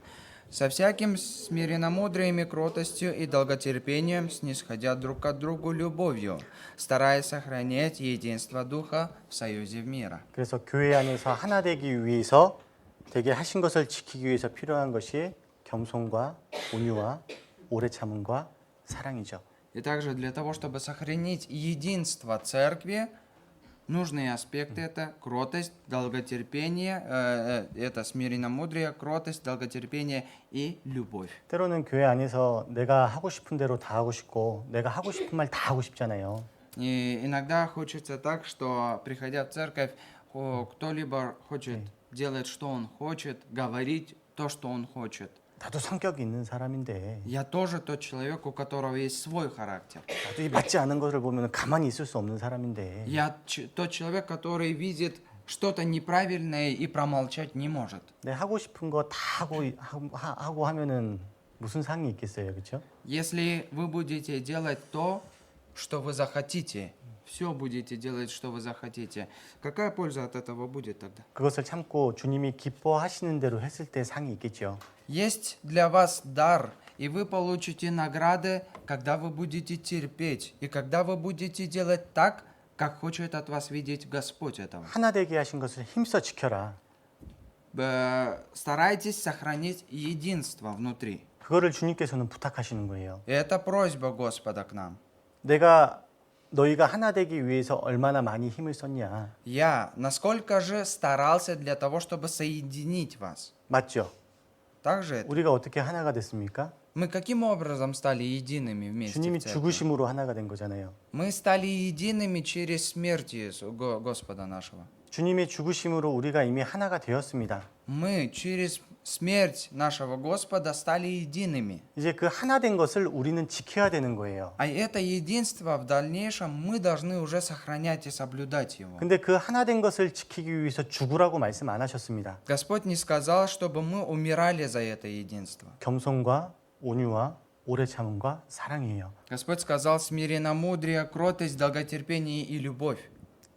«Со всяким смиренномудрием и кротостью и долготерпением, снисходя друг к другу любовью, стараясь сохранять единство Духа в союзе в мира». 그래서 교회 안에서 하나 되기 위해서 되게 하신 것을 지키기 위해서 필요한 것이 겸손과 온유와 오래 참음과 사랑이죠. И также для того, чтобы сохранить единство церкви, нужные аспекты это кротость, долготерпение, это смиренномудрие, кротость, долготерпение и любовь. 때로는 교회 안에서 내가 하고 싶은 대로 다 하고 싶고 내가 하고 싶은 말 다 하고 싶잖아요. И иногда хочется так, что приходя в церковь, кто-либо хочет делать, что он хочет, говорить то, что он хочет. 나도 성격이 있는 사람인데 Я тоже тот человек, у которого есть свой характер. 나도 이 맞지 않은 것을 보면 가만히 있을 수 없는 사람인데 Я тот человек, который видит что-то неправильное и промолчать не может. 내 하고 싶은 거 다 하고 하면은 무슨 상이 있겠어요, 그렇죠? Если вы будете делать то, что вы захотите, все будете делать, что вы захотите, какая польза от этого будет тогда? 그것을 참고 주님이 기뻐하시는 대로 했을 때 상이 있겠죠. Есть для вас дар, и вы получите награды, когда вы будете терпеть, и когда вы будете делать так, как хочет от вас видеть Господь этого. 하나 되게 하신 것을 힘써 지켜라. Старайтесь сохранить единство внутри. 그거를 주님께서는 부탁하시는 거예요. И это просьба Господа к нам. 내가 너희가 하나 되기 위해서 얼마나 많이 힘을 썼냐. Я насколько же старался для того, чтобы соединить вас. 맞죠? Также это. 우리가 어떻게 하나가 됐습니까? Мы каким образом стали едиными вместе 주님이 в церкви? 죽으심으로 하나가 된 거잖아요. Мы стали едиными через смерть Господа нашего. 주님의 죽으심으로 우리가 이미 하나가 되었습니다. Мы через смерть нашего Господа стали едиными. 이제 그 하나 된 것을 우리는 지켜야 되는 거예요. А это единство в дальнейшем мы должны уже сохранять и соблюдать его. 근데 그 하나 된 것을 지키기 위해서 죽으라고 말씀 안 하셨습니다. Господь не сказал, чтобы мы умирали за это единство. 겸손과 온유와 오래 참음과 사랑이에요. Господь сказал смиренномудрие, кротость, долготерпение и любовь.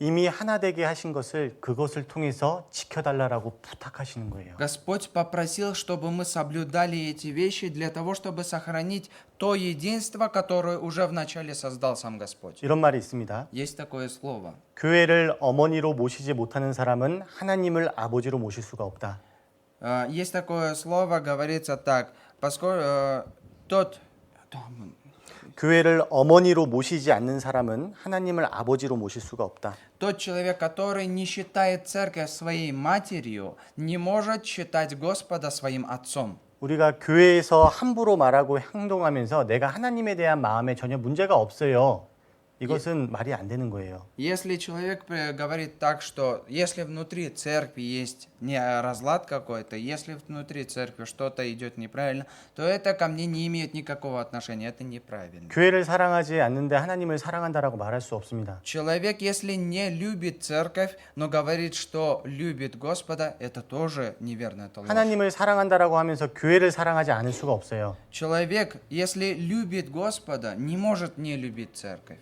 이미 하나 되게 하신 것을 그것을 통해서 지켜달라고 부탁하시는 거예요. Господь попросил, чтобы мы соблюдали эти вещи для того, чтобы сохранить то единство, которое уже вначале создал сам Господь. 이런 말이 있습니다. Есть такое слово. 교회를 어머니로 모시지 못하는 사람은 하나님을 아버지로 모실 수가 없다. Есть такое слово, говорится так, поскольку 교회를 어머니로 모시지 않는 사람은 하나님을 아버지로 모실 수가 없다. тот человек, который не считает церковь своей матерью, не может считать Господа своим отцом. 우리가 교회에서 함부로 말하고 행동하면서 내가 하나님에 대한 마음에 전혀 문제가 없어요. 이것은 말이 안 되는 거예요. Если человек говорит так, что если внутри церкви есть разлад какой-то, если внутри церкви что-то идет неправильно, то это ко мне не имеет никакого отношения, это неправильно. 교회를 사랑하지 않는데 하나님을 사랑한다라고 말할 수 없습니다. Человек, если не любит церковь, но говорит, что любит Господа, это тоже неверно, это ложь. 하나님을 사랑한다라고 하면서 교회를 사랑하지 않을 수가 없어요. Человек, если любит Господа, не может не любить церковь.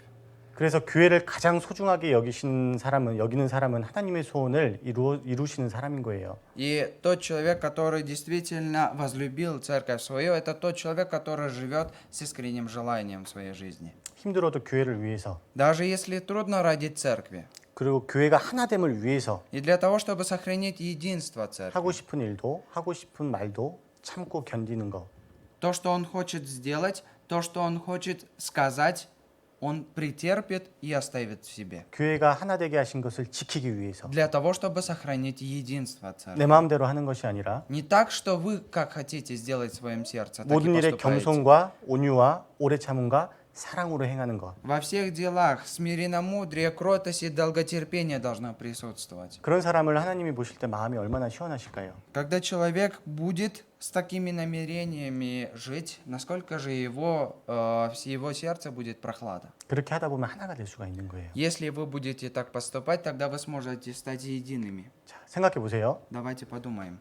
그래서 교회를 가장 소중하게 여기는 사람은 하나님의 소원을 이루시는 사람인 거예요. И тот человек, который действительно возлюбил церковь свою, это тот человек, который живет с искренним желанием в своей жизни. 힘들어도 교회를 위해서, Даже если трудно ради церкви, 그리고 교회가 하나됨을 위해서 и для того, чтобы сохранить единство церкви, 하고 싶은 일도 하고 싶은 말도 참고 견디는 거. то, что он хочет сделать, то, что он хочет сказать, он претерпит и оставит в себе. 교회가 하나 되게 하신 것을 지키기 위해서. Для того, чтобы сохранить единство церкви. 내 마음대로 하는 것이 아니라 Не так, что вы как хотите сделать в своем сердце, так и 모든 일에 поступаете. 겸손과 온유와 오래 참음과 사랑으로 행하는 것. Во всех делах смиренномудрие, кротость и долготерпение должно присутствовать. 그런 사람을 하나님이 보실 때 마음이 얼마나 시원하실까요? Когда человек будет с такими намерениями жить, насколько же его сердце будет прохлада. 그렇게 하다 보면 하나가 될 수가 있는 거예요. Если вы будете так поступать, тогда вы сможете стать едиными. 자, 생각해 보세요. Давайте подумаем.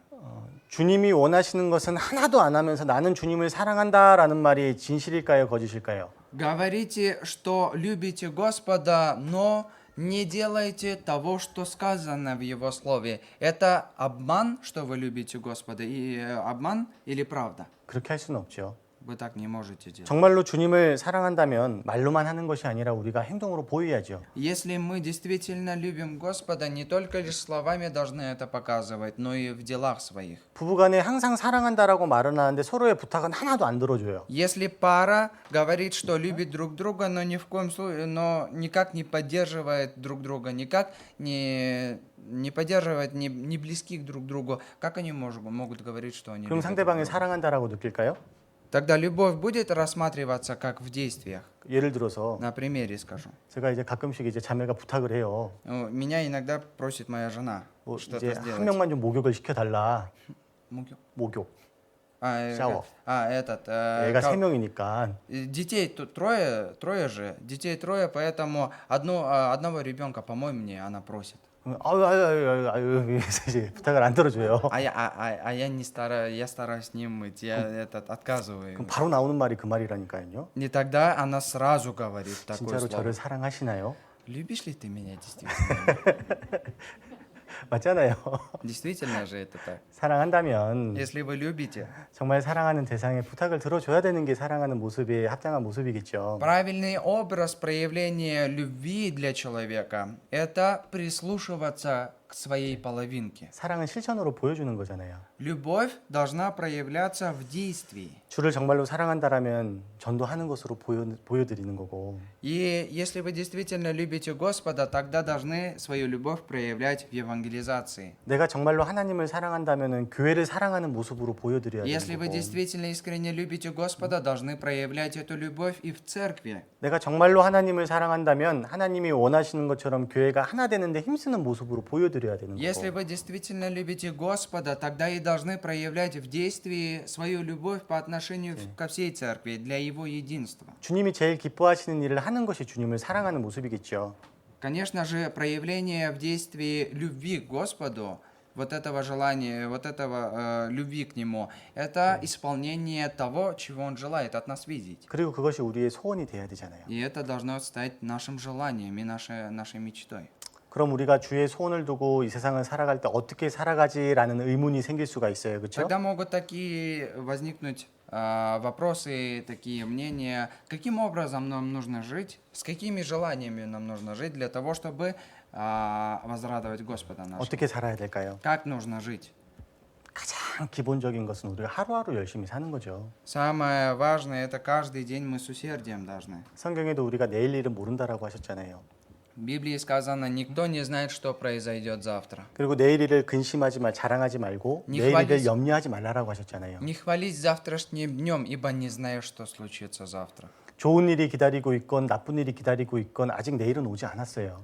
주님이 원하시는 것은 하나도 안 하면서 나는 주님을 사랑한다라는 말이 진실일까요, 거짓일까요? Говорите, что любите Господа, но не делайте того, что сказано в Его Слове. Это обман, что вы любите Господа, и обман или правда? 그렇게 할 수는 없죠. Вы так не можете делать. 정말로 주님을 사랑한다면 말로만 하는 것이 아니라 우리가 행동으로 보여야죠. Если мы действительно любим Господа, не только лишь словами должны это показывать, но и в делах своих. 부부간에 항상 사랑한다라고 말은 하는데 서로의 부탁은 하나도 안 들어줘요. Если пара говорит, что любит друг друга, но ни в коем случае, но никак не поддерживает друг друга, никак не поддерживает, не близки друг к другу, как они могут говорить, что они 그럼 любят друг 상대방을 друга? 사랑한다라고 느낄까요? Тогда любовь будет рассматриваться как в действиях. 예를 들어서 На примере скажу. 제가 이제 가끔씩 이제 자매가 부탁을 해요. Меня иногда просит моя жена 뭐 что-то 이제 한 сделать. 명만 좀 목욕을 시켜달라. 목욕. 샤워. 애가 세 명이니까 Детей тут трое же, детей трое, поэтому одного ребенка помой мне, она просит. 아유 이제 부탁을 안 들어줘요. Я стараюсь с ним мыть, я отказываю. 그럼 바로 나오는 말이 그 말이라니까요. И тогда она сразу говорит такое 진짜로 слово. 저를 사랑하시나요? Любишь ли ты меня действительно? 맞잖아요. Действительно же это так. 사랑한다면 Если вы любите, 정말 사랑하는 대상의 부탁을 들어줘야 되는 게 사랑하는 모습의 합당한 모습이겠죠. правильный образ проявления любви для человека – это прислушиваться к своей половинке. 사랑은 실천으로 보여주는 거잖아요. Любовь должна проявляться в действии. 주를 정말로 사랑한다라면 전도하는 것으로 보여드리는 거고. И если вы действительно любите Господа, тогда должны свою любовь проявлять в евангелизации. 내가 정말로 하나님을 사랑한다면은 교회를 사랑하는 모습으로 보여드려야 되는 Если вы 거고. действительно искренне любите Господа, должны проявлять эту любовь и в церкви. 내가 정말로 하나님을 사랑한다면 하나님이 원하시는 것처럼 교회가 하나 되는데 힘쓰는 모습으로 보여드려야 되는 Если 거고. вы действительно любите Господа, тогда и должны проявлять в действии свою любовь по отношению ко всей церкви, для Его единства. 주님이 제일 기뻐하시는 일을 하는 것이 주님을 사랑하는 모습이겠죠. Конечно же, проявление в действии любви к Господу, вот этого желания, вот этого любви к Нему, это исполнение того, чего Он желает от нас видеть. 그리고 그것이 우리의 소원이 돼야 되잖아요. И это должно стать нашим желанием и нашей мечтой. 그럼 우리가 주의 소원을 두고 이 세상을 살아갈 때 어떻게 살아가지라는 의문이 생길 수가 있어요. 그렇죠? Тогда могут такие возникнуть вопросы, такие мнения, каким образом нам нужно жить, с какими желаниями нам нужно жить для того, чтобы возрадовать Господа нашего. 어떻게 살아야 될까요? Как нужно жить? 가장 기본적인 것은 우리가 하루하루 열심히 사는 거죠. Самое важное, это каждый день мы с усердием должны. 성경에도 우리가 내일 일은 모른다라고 하셨잖아요. В Библии сказано, никто не знает, что произойдет завтра. 그리고 내일 일을 근심하지 자랑하지 말고 내일 일을 염려하지 말라라고 하셨잖아요. Не хвались завтрашним днем, ибо не знаешь, что случится завтра. 좋은 일이 기다리고 있건 나쁜 일이 기다리고 있건 아직 내일은 오지 않았어요.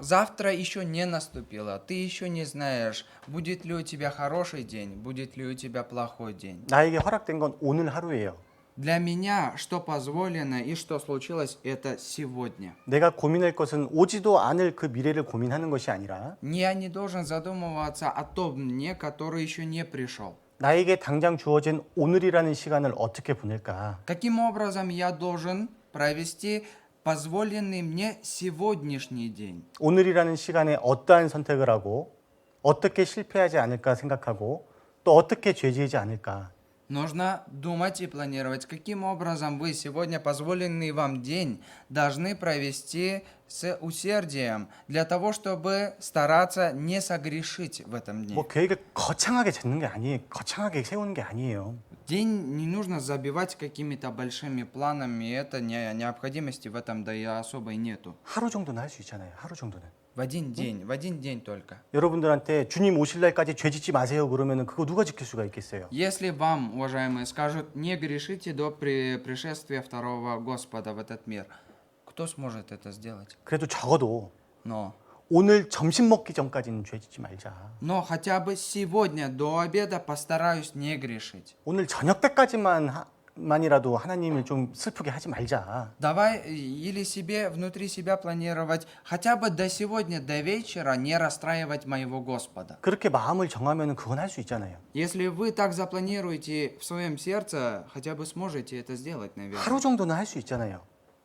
Завтра еще не наступило. Ты еще не знаешь, будет ли у тебя хороший день, будет ли у тебя плохой день. 나에게 허락된 건 오늘 하루예요. Для меня, что позволено и что случилось, это сегодня. 내가 고민할 것은 오지도 않을 그 미래를 고민하는 것이 아니라 Я не должен задумываться о том дне, который еще не пришел. 나에게 당장 주어진 오늘이라는 시간을 어떻게 보낼까? Каким образом я должен провести позволенный мне сегодняшний день. 오늘이라는 시간에 어떠한 선택을 하고 어떻게 실패하지 않을까 생각하고 또 어떻게 죄지지 않을까. Нужно думать и планировать, каким образом вы сегодня позволенный вам день должны провести с усердием, для того, чтобы стараться не согрешить в этом дне. 뭐 계획을 거창하게 잡는 게 아니에요. 거창하게 세우는 게 아니에요. День не нужно забивать какими-то большими планами, это необходимости в этом да и особой нету. 하루 정도는 할 수 있잖아요. 하루 정도는. В один день только. 여러분들한테 주님 오실 날까지 죄 짓지 마세요. 그러면은 그거 누가 지킬 수가 있겠어요? Если вам, уважаемые, скажут, не грешите до пришествия второго Господа в этот мир, кто сможет это сделать? 그래도 적어도 Но 오늘 점심 먹기 전까지는 죄 짓지 말자. хотя бы сегодня до обеда постараюсь не грешить. 오늘 저녁 때까지만이라도 하나님을 좀 슬프게 하지 말자. Давай или себе внутри себя планировать хотя бы до сегодня, до вечера не расстраивать моего Господа. 그렇게 마음을 정하면은 그건 할 수 있잖아요. Если вы так запланируете в своем сердце, хотя бы сможете это сделать, наверное. 하루 정도는 할 수 있잖아요.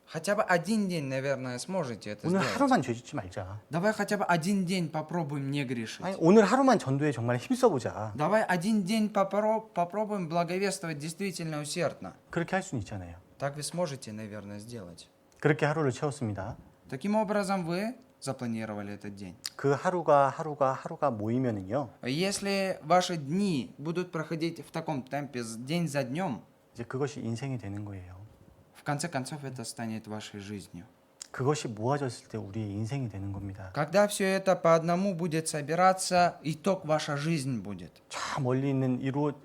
Хотя бы один день, наверное, сможете это 오늘 сделать. 하루만 죄 짓지 말자. Давай хотя бы один день попробуем не грешить. 아니, 오늘 하루만 전도에 정말 힘써보자. Давай один день попробуем благовествовать действительно усердно. 그렇게 할 수는 있잖아요. Так вы сможете, наверное, сделать. 그렇게 하루를 채웠습니다. Таким образом, вы запланировали этот день. 그 하루가 모이면은요. Если ваши дни будут проходить в таком темпе день за днем, 이제 그것이 인생이 되는 거예요. в конце концов это станет вашей жизнью. 그것이 모아졌을 때 우리의 인생이 되는 겁니다. Когда все это по одному будет собираться, итог ваша жизнь будет. 저 멀리 있는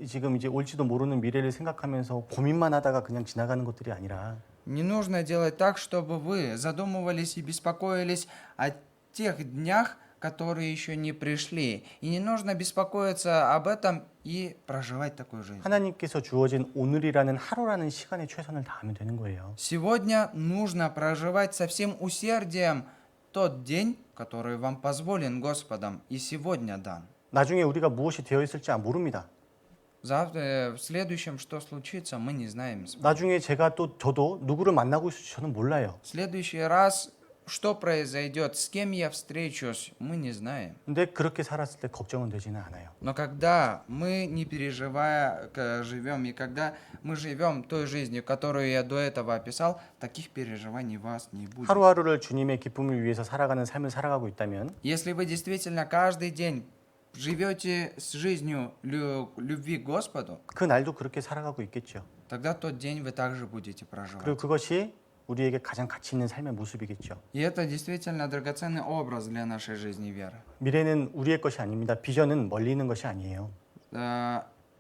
지금 이제 올지도 모르는 미래를 생각하면서 고민만 하다가 그냥 지나가는 것들이 아니라 Не нужно делать так, чтобы вы задумывались и беспокоились о тех днях, которые еще не пришли. И не нужно беспокоиться об этом и проживать такую жизнь. 하나님께서 주어진 오늘이라는 하루라는 시간에 최선을 다하면 되는 거예요. Сегодня нужно проживать со всем усердием тот день, который вам позволен Господом и сегодня дан. 나중에 우리가 무엇이 되어 있을지 모릅니다. Завтра, в следующем, что случится, мы не знаем. 나중에 저도 누구를 만나고 있을지 저는 몰라요. В следующий раз, что произойдет, с кем я встречусь, мы не знаем. 근데 그렇게 살았을 때 걱정은 되지는 않아요. Но когда мы, не переживая, живем, и когда мы живем той жизнью, которую я до этого описал, таких переживаний у вас не будет. 하루하루를 주님의 기쁨을 위해서 살아가는 삶을 살아가고 있다면 Если вы действительно каждый день живете с жизнью любви к Господу, 그 날도 그렇게 살아가고 있겠죠. тогда тот день вы также будете проживать. 그리고 그것이 우리에게 가장 가치 있는 삶의 모습이겠죠. И это действительно драгоценный образ для нашей жизни веры. 미래는 우리의 것이 아닙니다. 비전은 멀리 있는 것이 아니에요.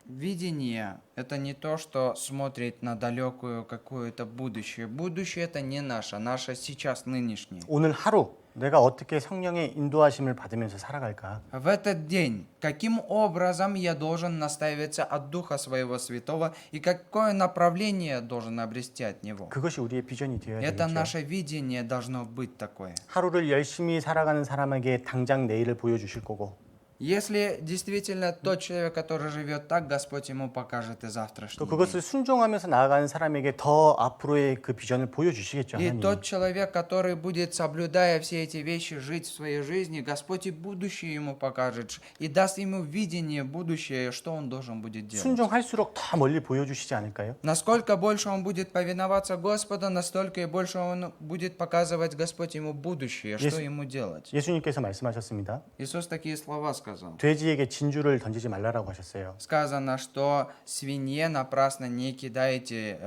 Видение – это не то, что смотрит на далекую какое-то будущее. Будущее – это не наше сейчас, нынешнее. 오늘 하루 내가 어떻게 성령의 인도하심을 받으면서 살아갈까? В этот день, каким образом я должен наставиться от Духа Своего Святого и какое направление должен обрести от Него? 그것이 우리의 비전이 되어야 Это 되겠죠. наше видение должно быть такое. 하루를 열심히 살아가는 사람에게 당장 내일을 보여주실 거고 Если действительно тот человек, который живет так, Господь ему покажет и 또 завтрашний день. 그것을 순종하면서 나아가는 사람에게 더 앞으로의 그 비전을 보여주시겠죠. И 하나님. тот человек, который будет, соблюдая все эти вещи, жить в своей жизни, Господь и будущее ему покажет, и даст ему видение будущее, что он должен будет делать. 순종할수록 더 멀리 보여주시지 않을까요? Насколько больше он будет повиноваться Господу, настолько и больше он будет показывать Господь ему будущее, что ему делать. 예수님께서 말씀하셨습니다. Иисус такие слова сказал. 돼지에게 진주를 던지지 말라라고 하셨어요. Сказано, что свинье напрасно не кидайте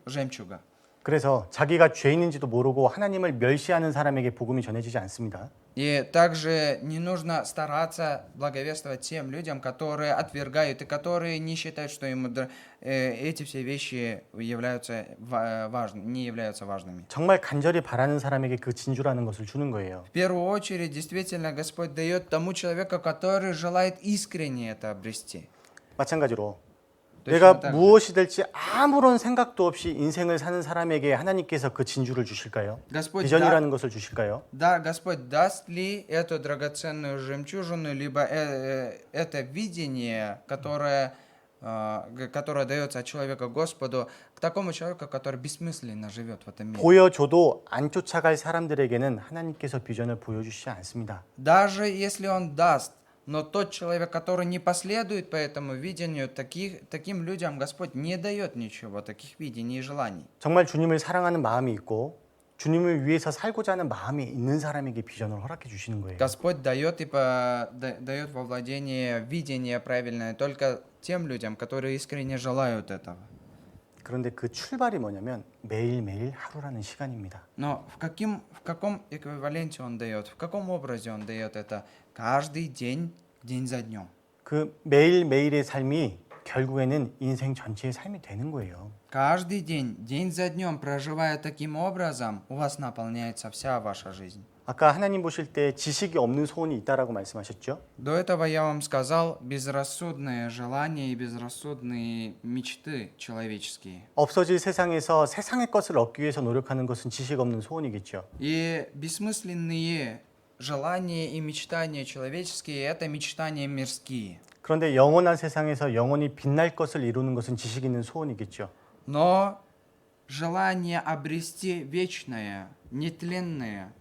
жемчуга. 그래서 자기가 죄인인지도 모르고 하나님을 멸시하는 사람에게 복음이 전해지지 않습니다. И также не нужно стараться благовествовать тем людям, которые отвергают и которые не считают, что им эти все вещи являются не являются важными. 정말 간절히 바라는 사람에게 그 진주라는 것을 주는 거예요. В первую очередь, действительно, Господь дает тому человеку, который желает искренне это обрести. 마찬가지로 точно 내가 так же. 무엇이 될지 아무런 생각도 없이 인생을 사는 사람에게 하나님께서 그 진주를 주실까요? Господь 비전이라는 것을 주실까요? Да, Господь даст ли эту драгоценную жемчужину, либо это видение, которое дается от человека Господу, к такому человеку, который бессмысленно живет в этом мире. 보여줘도 안 쫓아갈 사람들에게는 하나님께서 비전을 보여주시지 않습니다. Даже если он даст, но тот человек, который не последует по этому видению, таким людям Господь не дает ничего, таких видений и желаний. 정말 주님을 사랑하는 마음이 있고 주님을 위해서 살고자 하는 마음이 있는 사람에게 비전을 허락해 주시는 거예요. Господь дает дает во владение видение правильное только тем людям, которые искренне желают этого. 그런데 그 출발이 뭐냐면 매일매일 하루라는 시간입니다. Но в каком эквиваленте он дает, в каком образе он дает это? Каждый день, день за днем. 그 매일매일의 삶이 결국에는 인생 전체의 삶이 되는 거예요. Каждый день, день за днем, проживая таким образом, у вас наполняется вся ваша жизнь. 아까 하나님 보실 때 지식이 없는 소원이 있다라고 말씀하셨죠? До этого я вам сказал безрассудные желания и безрассудные мечты человеческие. 없어질 세상에서 세상의 것을 얻기 위해서 노력하는 것은 지식 없는 소원이겠죠. И бессмысленные желания и мечтания человеческие – это мечтания мирские. 그런데 영원한 세상에서 영원히 빛날 것을 이루는 것은 지식 있는 소원이겠죠. Но желание обрести вечное, нетленное,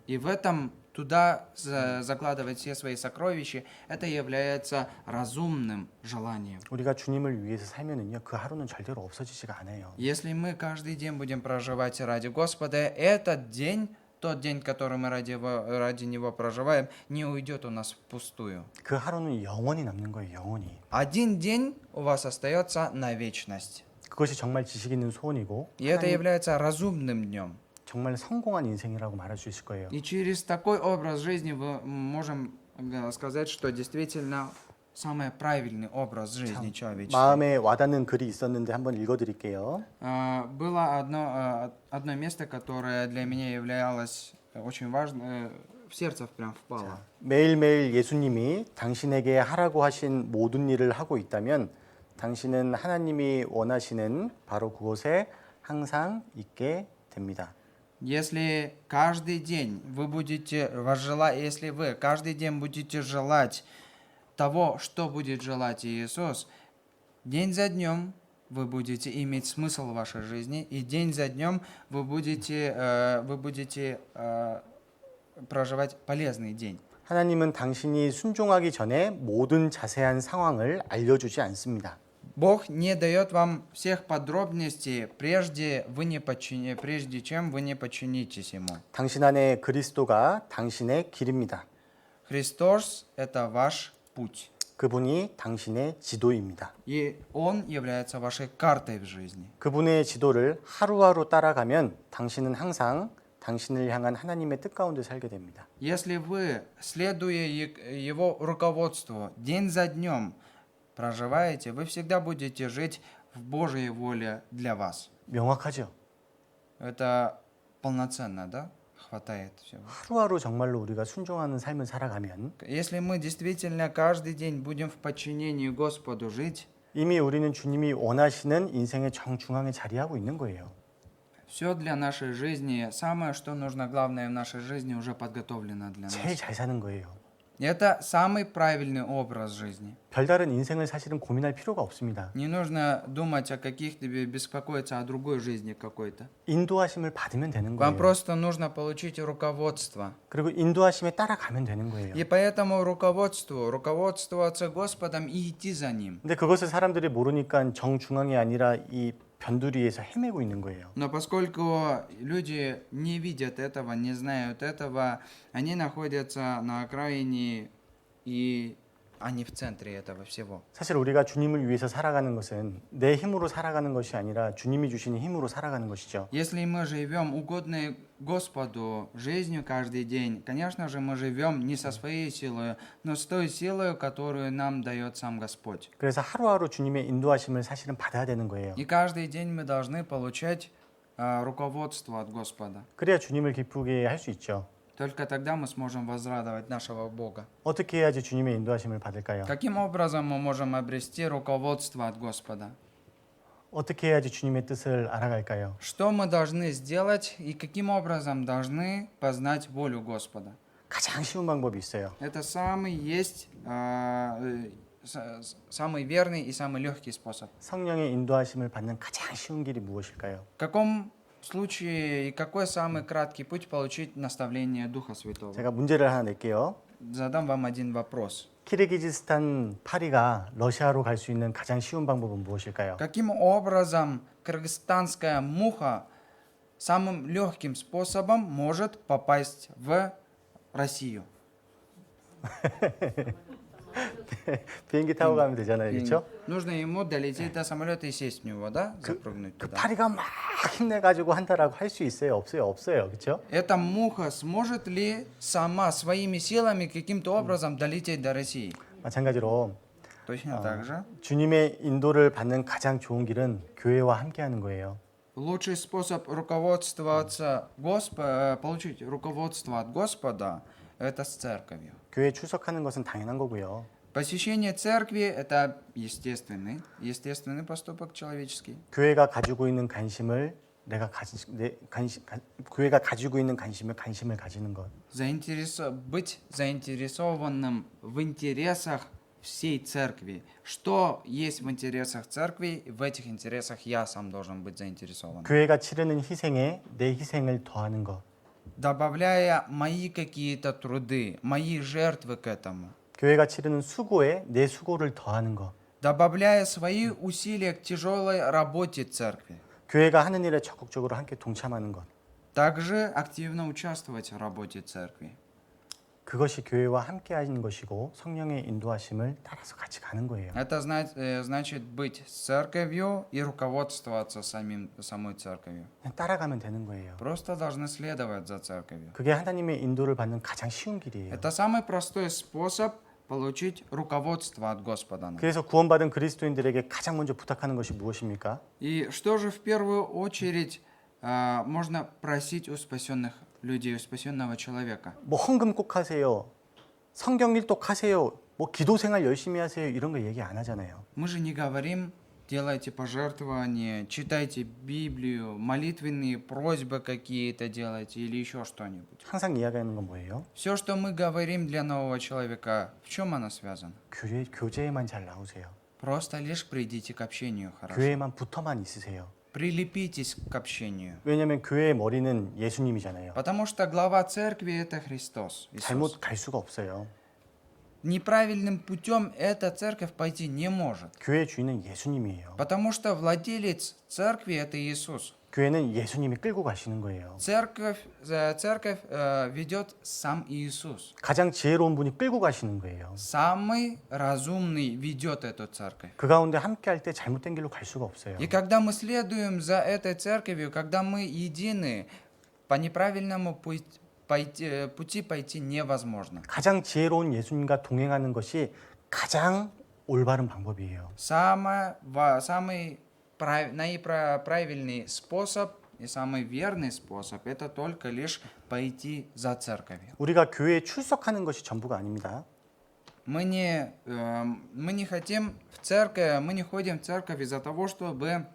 и в этом туда закладывать все свои сокровища, это является разумным желанием. 우리가 주님을 위해서 살면은요, 그 하루는 절대로 없어지지가 않아요. Если мы каждый день будем проживать ради Господа, этот день, тот день, который мы ради Него проживаем, не уйдет у нас впустую. 그 하루는 영원히 남는 거예요, 영원히. Один день у вас остается на вечность. 그것이 정말 지식 있는 소원이고 И это является разумным днем. 정말 성공한 인생이라고 말할 수 있을 거예요. И через такой образ жизни мы можем сказать, что действительно самый правильный образ жизни человеческий. 마음에 와닿는 글이 있었는데 한번 읽어드릴게요. Было одно место, которое для меня являлось очень важным, в сердце прям впало. 매일매일 예수님이 당신에게 하라고 하신 모든 일을 하고 있다면 당신은 하나님이 원하시는 바로 그곳에 항상 있게 됩니다. Если каждый день если вы каждый день будете желать того, что будет желать Иисус, день за днем вы будете иметь смысл в вашей жизни, и день за днем вы будете проживать полезный день. 하나님은 당신이 순종하기 전에 모든 자세한 상황을 알려주지 않습니다. Бог не дает вам всех подробностей, прежде чем вы не подчинитесь Ему. 당신 안에 그리스도가 당신의 길입니다. Христос – это ваш путь. 그분이 당신의 지도입니다. И Он является вашей картой в жизни. 그분의 지도를 하루하루 따라가면 당신은 항상 당신을 향한 하나님의 뜻 가운데 살게 됩니다. Если вы, следуя Его руководству, день за днем проживаете, вы всегда будете жить в Божьей воле для вас. 명확하죠? Это полноценно, да? Хватает всего. 하루하루 정말로 우리가 순종하는 삶을 살아가면 Если мы действительно каждый день будем в подчинении Господу жить, 이미 우리는 주님이 원하시는 인생의 정중앙에 자리하고 있는 거예요. все для нашей жизни, самое, что нужно, главное в нашей жизни, уже подготовлено для нас. 제일 잘 사는 거예요. Это самый правильный образ жизни. 별다른 인생을 사실은 고민할 필요가 없습니다. Не нужно думать о каких-то, беспокоиться о другой жизни какой-то. 인도하심을 받으면 되는 Вам 거예요. просто нужно получить руководство. 그리고 인도하심에 따라가면 되는 거예요. И поэтому руководствоваться Господом и идти за Ним. 근데 그것을 사람들이 모르니까 정중앙이 아니라 이 변두리에서 헤매고 있는 거예요. Но поскольку люди не видят этого, не знают этого, они находятся на окраине, и они в центре этого всего. 사실 우리가 주님을 위해서 살아가는 것은 내 힘으로 살아가는 것이 아니라 주님이 주시는 힘으로 살아가는 것이죠. Если мы живем угодной Господу жизнью каждый день, конечно же, мы живем не со своей силой, но с той силой, которую нам дает сам Господь. 그래서 하루하루 주님의 인도하심을 사실은 받아야 되는 거예요. И каждый день мы должны получать руководство от Господа. 그래야 주님을 기쁘게 할 수 있죠. Только тогда мы сможем возрадовать нашего Бога. 어떻게 해야지 주님의 인도하심을 받을까요? Каким образом мы можем обрести руководство от Господа? 어떻게 해야지 주님의 뜻을 알아갈까요? Что мы должны сделать и каким образом должны познать волю Господа? 가장 쉬운 방법이 있어요. Это самый есть самый верный и самый легкий способ. 성령의 인도하심을 받는 가장 쉬운 길이 무엇일까요? В каком случае и какой самый краткий путь получить наставление Духа Святого? 제가 문제를 하나 낼게요. Задам вам один вопрос. 키르기즈스탄 파리가 러시아로 갈 수 있는 가장 쉬운 방법은 무엇일까요? Каким образом кыргызстанская муха самым легким способом может попасть в Россию? 비행기 타고 가면 되잖아요, 그렇죠? Нужно ему долететь до самолета и сесть в него, да? Запрыгнуть 그 туда. 파리가 막 힘내가지고 한다라고 할 수 있어요, 없어요, 없어요, 그렇죠? Эта муха сможет ли сама своими силами каким-то образом долететь до России? 마찬가지로 Точно так же. 주님의 인도를 받는 가장 좋은 길은 교회와 함께하는 거예요. Лучший способ получить руководство от Господа, это с церковью. 교회 출석하는 것은 당연한 거고요. Посещение церкви – это естественный поступок человеческий. 교회가 가지고 있는 관심을 교회가 가지고 있는 관심을 가지는 것. Быть заинтересованным в интересах всей церкви. Что есть в интересах церкви, в этих интересах я сам должен быть заинтересован. 교회가 치르는 희생에 내 희생을 더하는 것. Добавляя мои какие-то труды, мои жертвы к этому. 교회가 치르는 수고에 내 수고를 더하는 것. Добавляя свои усилия к тяжелой работе церкви. 교회가 하는 일에 적극적으로 함께 동참하는 것. Также активно участвовать в работе церкви. 그것이 교회와 함께하는 것이고 성령의 인도하심을 따라서 같이 가는 거예요. Это значит быть с церковью и руководствоваться самой церковью. 그냥 따라가면 되는 거예요. Просто должны следовать за церковью. 그게 하나님의 인도를 받는 가장 쉬운 길이에요. Это самый простой способ получить руководство от Господа. 그래서 구원받은 그리스도인들에게 가장 먼저 부탁하는 것이 무엇입니까? И что же в первую очередь можно просить у спасенных людей, у спасенного человека? 뭐 헌금 꼭 하세요. 성경 일독 하세요. 뭐 기도 생활 열심히 하세요. 이런 거 얘기 안 하잖아요. Мы же не говорим, делайте пожертвования, читайте Библию, молитвенные просьбы какие-то делайте или еще что-нибудь. 항상 이야기하는 건 뭐예요? Все, что мы говорим для нового человека, в чем оно связано? 교제에만 잘 나오세요. Просто лишь придите к общению, хорошо? 교회에만 붙어만 있으세요. Прилепитесь к общению. 왜냐하면 교회의 머리는 예수님이잖아요. Потому что глава церкви – это Христос, Иисус. 잘못 갈 수가 없어요. Неправильным путем эта церковь пойти не может. 교회 주인은 예수님이에요. Потому что владелец церкви – это Иисус. 교회는 예수님이 끌고 가시는 거예요. Церковь ведет сам Иисус. 가장 지혜로운 분이 끌고 가시는 거예요. Самый разумный ведет эту церковь. 그 가운데 함께할 때 잘못된 길로 갈 수가 없어요. И когда мы следуем за этой церковью, когда мы едины, по неправильному пути пойти невозможно. 가장 지혜로운 예수님과 동행하는 것이 가장 올바른 방법이에요. Самый правильный способ и самый верный способ – это только лишь пойти за церковью. 우리가 교회에 출석하는 것이 전부가 아닙니다. Мы не хотим в церковь, мы не ходим в церковь из-за того, чтобы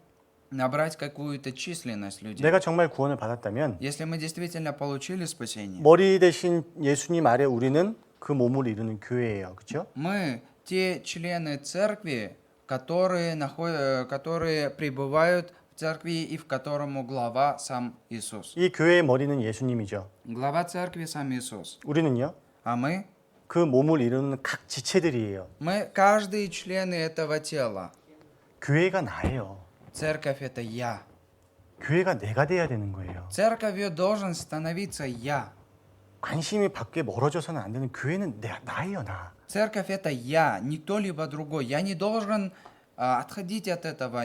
набрать какую-то численность людей. 내가 정말 구원을 받았다면 Если мы действительно получили спасение, 머리 대신 예수님 아래 우리는 그 몸을 이루는 교회예요. 그렇죠? мы те члены церкви, которые пребывают в церкви и в которому глава сам Иисус. 이 교회의 머리는 예수님이죠. Глава церкви сам Иисус. 우리는요? А мы 그 몸을 이루는 각 지체들이에요. каждые члены этого тела. 교회가 나예요. Церковь это я. 교회가 내가 돼야 되는 거예요. Церковью должен становиться я. 관심이 밖에 멀어져서는 안 되는 교회는 나예요, 나. Церковь это я, не кто-либо другой. Я не должен отходить от этого.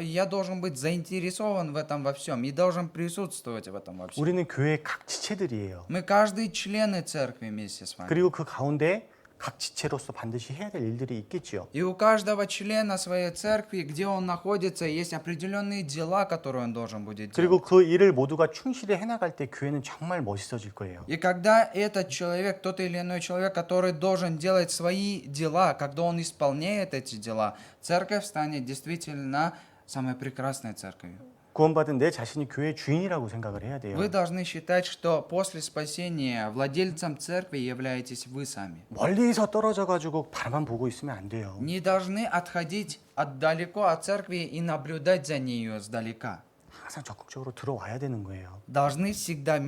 Я должен быть заинтересован в этом во всем и должен присутствовать в этом во всем. 우리는 교회의 각 지체들이에요. Мы каждый члены церкви вместе с вами. 그리고 그 가운데 각 지체로서 반드시 해야 될 일들이 있겠죠. И у каждого члена своей церкви, где он находится, есть определенные дела, которые он должен будет делать. 그리고 그 일을 모두가 충실히 해나갈 때 교회는 정말 멋있어질 거예요. И когда этот человек, тот или иной человек, который должен делать свои дела, когда он исполняет эти дела, церковь станет действительно самой прекрасной церковью. 구원받은 내 자신이 교회 주인이라고 생각을 해야 돼요. Вы должны считать, что после спасения владельцем церкви являетесь вы сами. 멀리서 떨어져 가지고 바라만 보고 있으면 안 돼요. Не должны отходить далеко от церкви и наблюдать за нею сдалека. 항상 적극적으로 들어와야 되는 거예요. Должны всегда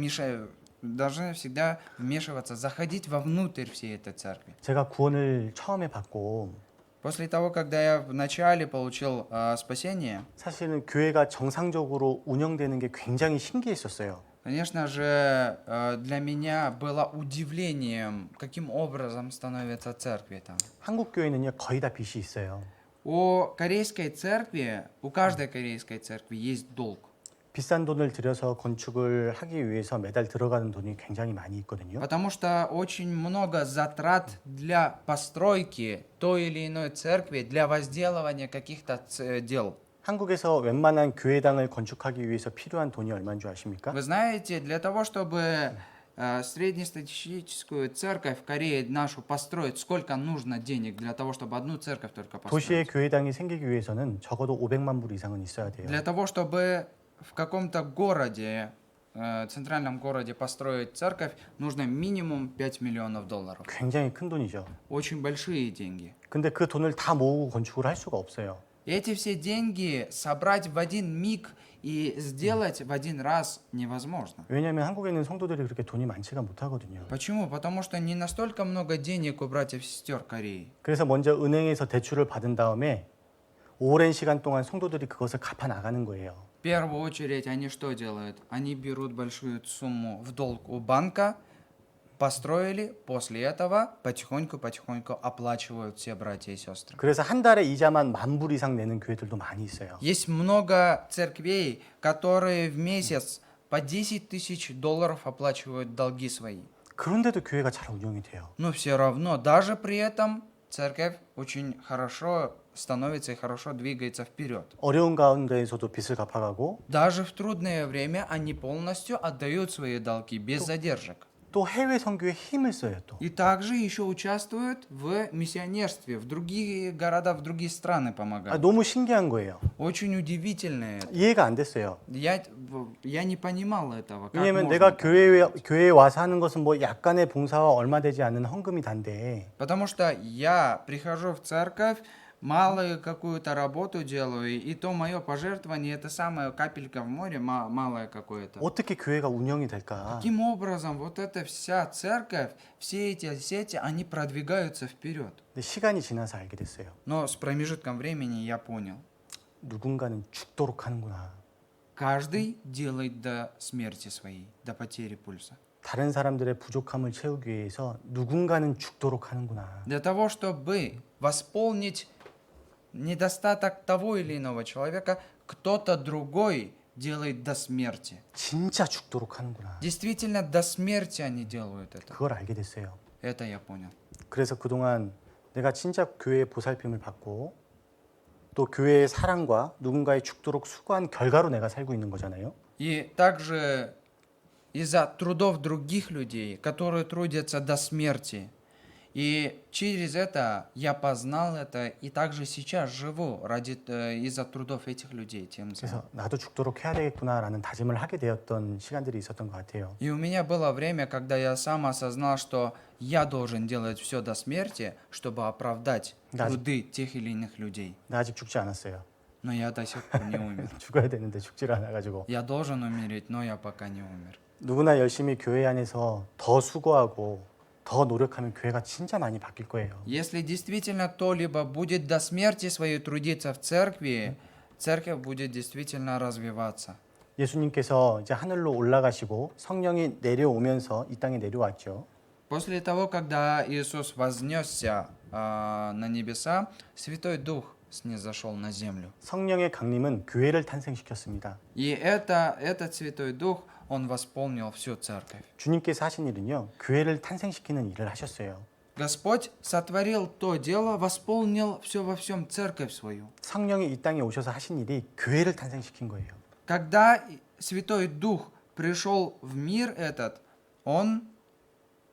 вмешиваться, заходить вовнутрь всей этой церкви. 제가 구원을 처음에 받고 После того, когда я вначале получил спасение, 사실은 교회가 정상적으로 운영되는 게 굉장히 신기했었어요. конечно же, для меня было удивлением, каким образом становятся церкви там. 한국 교회는요 거의 다 빚이 있어요. У каждой корейской церкви есть долг. 비싼 돈을 들여서 건축을 하기 위해서 매달 들어가는 돈이 굉장히 많이 있거든요. Потому что очень много затрат для постройки той или иной церкви, для возделывания каких-то дел. 한국에서 웬만한 교회당을 건축하기 위해서 필요한 돈이 얼마인 줄 아십니까? Вы знаете, для того, чтобы среднестатистическую церковь в Корее нашу построить, сколько нужно денег для того, чтобы одну церковь только 도시에 построить? 교회당이 생기기 위해서는 적어도 500만 불 이상은 있어야 돼요. Для того, чтобы в каком-то городе, центральном городе построить церковь, нужно минимум $5 миллионов. 굉장히 큰 돈이죠. Очень большие деньги. 근데 그 돈을 다 모으고 건축을 할 수가 없어요. И эти все деньги собрать в один миг и сделать в один раз невозможно. 왜냐하면 한국에는 성도들이 그렇게 돈이 많지가 못하거든요. Почему? Потому что не настолько много денег у братьев и сестер Кореи. 그래서 먼저 은행에서 대출을 받은 다음에 오랜 시간 동안 성도들이 그것을 갚아 나가는 거예요. В первую очередь они что делают? Они берут большую сумму в долг у банка, построили, после этого потихоньку оплачивают все братья и сестры. 그래서 한 달에 이자만 10,000불 이상 내는 교회들도 많이 있어요. Есть много церквей, которые в месяц по $10 тысяч оплачивают долги свои. 그런데도 교회가 잘 운영이 돼요. Но все равно, даже при этом, церковь очень хорошо становится и хорошо двигается вперед. 어려운 가운데에서도 빚을 갚아가고 Даже в трудное время они полностью отдают свои долги без задержек. 또 해외 선교에 힘을 써요 또. И также еще участвуют в миссионерстве, в другие города, в другие страны помогают. 너무 신기한 거예요. Очень удивительно это. 이해가 안 됐어요. Я не понимал этого. Как 왜냐면 можно 내가 так? 교회에 와서 하는 것은 뭐 약간의 봉사와 얼마 되지 않는 헌금이 단데 Потому что я прихожу в церковь, малую какую-то работу делаю, и то мое пожертвование это самая капелька в море, малое какое-то. 어떻게 교회가 운영이 될까? Таким образом, вот эта вся церковь, все эти сети, они продвигаются вперед. 근데 시간이 지나서 알게 됐어요. Но с промежутком времени я понял. 누군가는 죽도록 하는구나. Каждый делает до смерти своей, до потери пульса. 다른 사람들의 부족함을 채우기 위해서 누군가는 죽도록 하는구나. Для того, чтобы восполнить недостаток того или иного человека, кто-то другой делает до смерти. 진짜 죽도록 하는구나. Действительно, до смерти они делают это. 그걸 알게 됐어요. Это я понял. 그래서 그동안 내가 진짜 교회의 보살핌을 받고 또 교회의 사랑과 누군가의 죽도록 수고한 결과로 내가 살고 있는 거잖아요. И также из-за трудов других людей, которые трудятся до смерти, и через это я познал это, и также сейчас живу из-за трудов этих людей. Тем самым. 그래서 나도 죽도록 해야 되겠구나라는 다짐을 하게 되었던 시간들이 있었던 것 같아요. И у меня было время, когда я сам осознал, что я должен делать все до смерти, чтобы оправдать Да. труды тех или иных людей. 나 아직 죽지 않았어요. Но я до сих пор не умер. 죽어야 되는데 죽지를 않아가지고 Я должен умереть, но я пока не умер. 누구나 열심히 교회 안에서 더 수고하고 더 노력하면 교회가 진짜 많이 바뀔 거예요. Если действительно кто-либо будет до смерти своей трудиться в церкви, церковь будет действительно развиваться. 예수님께서 이제 하늘로 올라가시고 성령이 내려오면서 이 땅에 내려왔죠. После того, когда Иисус вознесся на небеса, Святой Дух снизошел на землю. 성령의 강림은 교회를 탄생시켰습니다. И этот Святой Дух, Он восполнил всю церковь. 주님께서 하신 일은요, 교회를 탄생시키는 일을 하셨어요. Господь сотворил то дело, восполнил все во всем церковь свою. 성령이 이 땅에 오셔서 하신 일이 교회를 탄생시킨 거예요. Когда Святой Дух пришел в мир этот, Он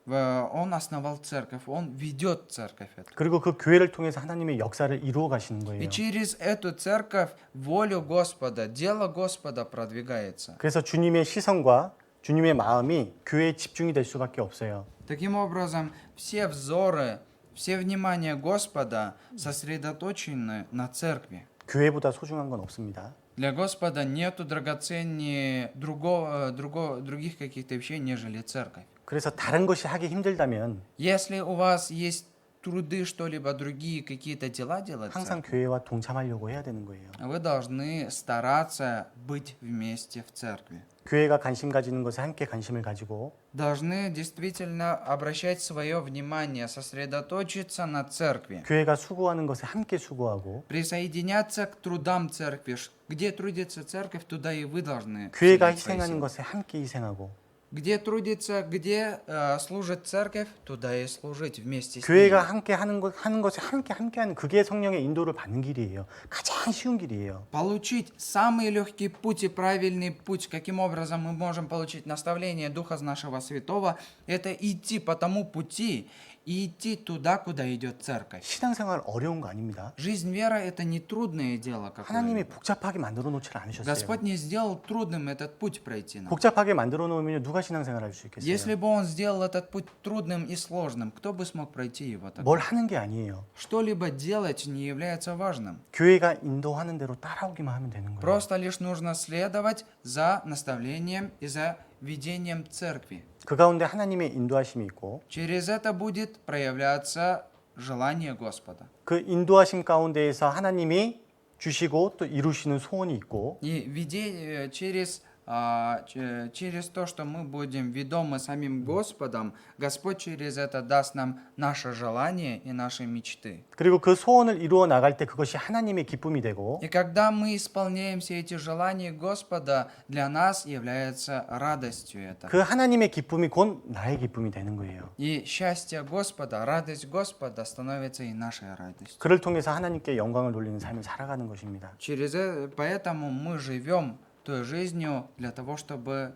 Он основал церковь, он ведет церковь эту. 그리고 그 교회를 통해서 하나님의 역사를 이루어 가시는 И 거예요. через эту церковь волю Господа, дело Господа продвигается. 그래서 주님의 시선과 주님의 마음이 교회에 집중이 될 수밖에 없어요. Таким образом, все взоры, все внимание Господа сосредоточены на церкви. 교회보다 소중한 건 없습니다. Для Господа нету драгоценнее других каких-то вещей, нежели церковь. 그래서 다른 것이 하기 힘들다면 Если у вас есть труды, что-либо другие какие-то дела делать, 항상 교회와 동참하려고 해야 되는 거예요. вы должны стараться быть вместе в церкви. 교회가 관심 가지는 것에 함께 관심을 가지고 Должны действительно обращать свое внимание, сосредоточиться на церкви. 교회가 수고하는 것에 함께 수고하고 Присоединяться к трудам церкви. Где трудится церковь, туда и вы должны. 교회가 вселять свои 희생하는 силы. 것에 함께 희생하고 Где трудится, где служит церковь, туда и служить вместе с 교회가 ней. 함께 하는 것에 함께하는 그게 성령의 인도를 받는 길이에요. 가장 쉬운 길이에요. Получить самый легкий путь и правильный путь, каким образом мы можем получить наставление Духа нашего Святого, это идти по тому пути и идти туда, куда идет церковь. 신앙생활 어려운 거 아닙니다. Жизнь веры – это не трудное дело 하나님이 какое-то. 복잡하게 만들어 놓지 않으셨어요. Господь не сделал трудным этот путь пройти нам. 복잡하게 만들어 놓으면 누가 신앙생활 할 수 있겠어요? Если бы Он сделал этот путь трудным и сложным, кто бы смог пройти его тогда? 뭘 하는 게 아니에요. Что-либо делать не является важным. 교회가 인도하는 대로 따라오기만 하면 되는 거예요. Просто лишь нужно следовать за наставлением и за ведением церкви. 그 가운데 하나님의 인도하심이 있고 Через это будет проявляться желание Господа. 그 인도하심 가운데에서 하나님이 주시고 또 이루시는 소원이 있고 И через то, что мы будем ведомы самим Господом, Господь через это даст нам наше желание и наши мечты. 그리고 그 소원을 이루어 나갈 때 그것이 하나님의 기쁨이 되고 И когда мы исполняем все эти желания Господа, для нас является радостью это. 그 하나님의 기쁨이 곧 나의 기쁨이 되는 거예요. И счастье Господа, радость Господа становится и нашей радостью. 그를 통해서 하나님께 영광을 돌리는 삶을 살아가는 것입니다. Поэтому мы живем той жизнью для того, чтобы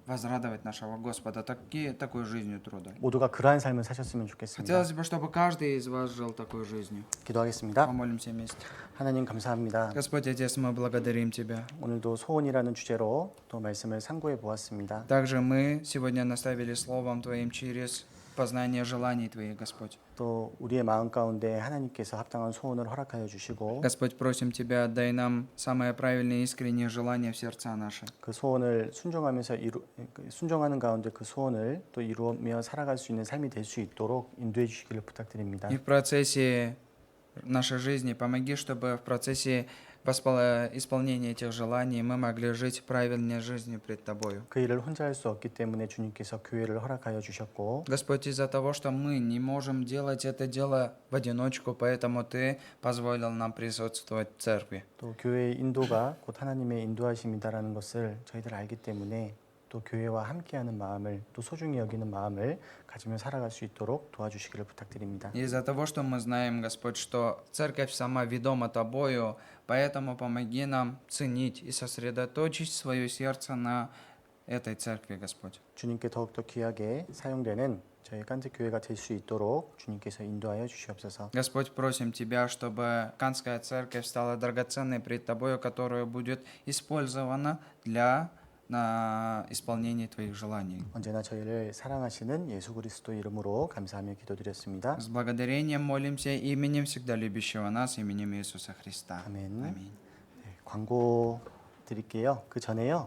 возрадовать нашего Господа, такой жизнью труда. 모두가 그러한 삶을 사셨으면 좋겠습니다. Хотелось бы, чтобы каждый из вас жил такой жизнью. 기도하겠습니다. Помолимся вместе. 하나님 감사합니다. Господь Отец, мы благодарим Тебя. 오늘도 소원이라는 주제로 또 말씀을 상고해 보았습니다. Также мы сегодня наставили Словом Твоим через познание желаний Твоих, Господь. 또 우리의 마음 가운데 하나님께서 합당한 소원을 허락하여 주시고 Господь, просим Тебя, дай нам самое правильное и искреннее желание в сердца наши. 그 소원을 순종하는 가운데 그 소원을 또 이루며 살아갈 수 있는 삶이 될 수 있도록 인도해 주시기를 부탁드립니다. И в процессе нашей жизни помоги, чтобы в процессе исполнения этих желаний мы могли жить правильной жизнью пред Тобою. 그 일을 혼자 할 수 없기 때문에 주님께서 교회를 허락하여 주셨고 Господь, из-за того, что мы не можем делать это дело в одиночку, поэтому Ты позволил нам присутствовать в церкви. 또 교회의 인도가 곧 하나님의 인도하심이다라는 것을 저희들 알기 때문에 또 교회와 함께하는 마음을 또 소중히 여기는 마음을 가지며 살아갈 수 있도록 도와주시기를 부탁드립니다. И из-за того, что мы знаем, Господь, что церковь сама ведома Тобою, поэтому помоги нам ценить и сосредоточить свое сердце на этой церкви, Господь. 주님께 더욱더 귀하게 사용되는 저희 깐트 교회가 될 수 있도록 주님께서 인도하여 주시옵소서. Господь, просим Тебя, чтобы Канская церковь стала драгоценной пред Тобою, которая будет использована для исполнения Твоих желаний. 언제나 저희를 사랑하시는 예수 그리스도 이름으로 감사하며 기도드렸습니다. С благодарением молимся именем всегда любящего нас, именем Иисуса Христа. 아멘. Аминь. 광고 드릴게요. 그 전에요.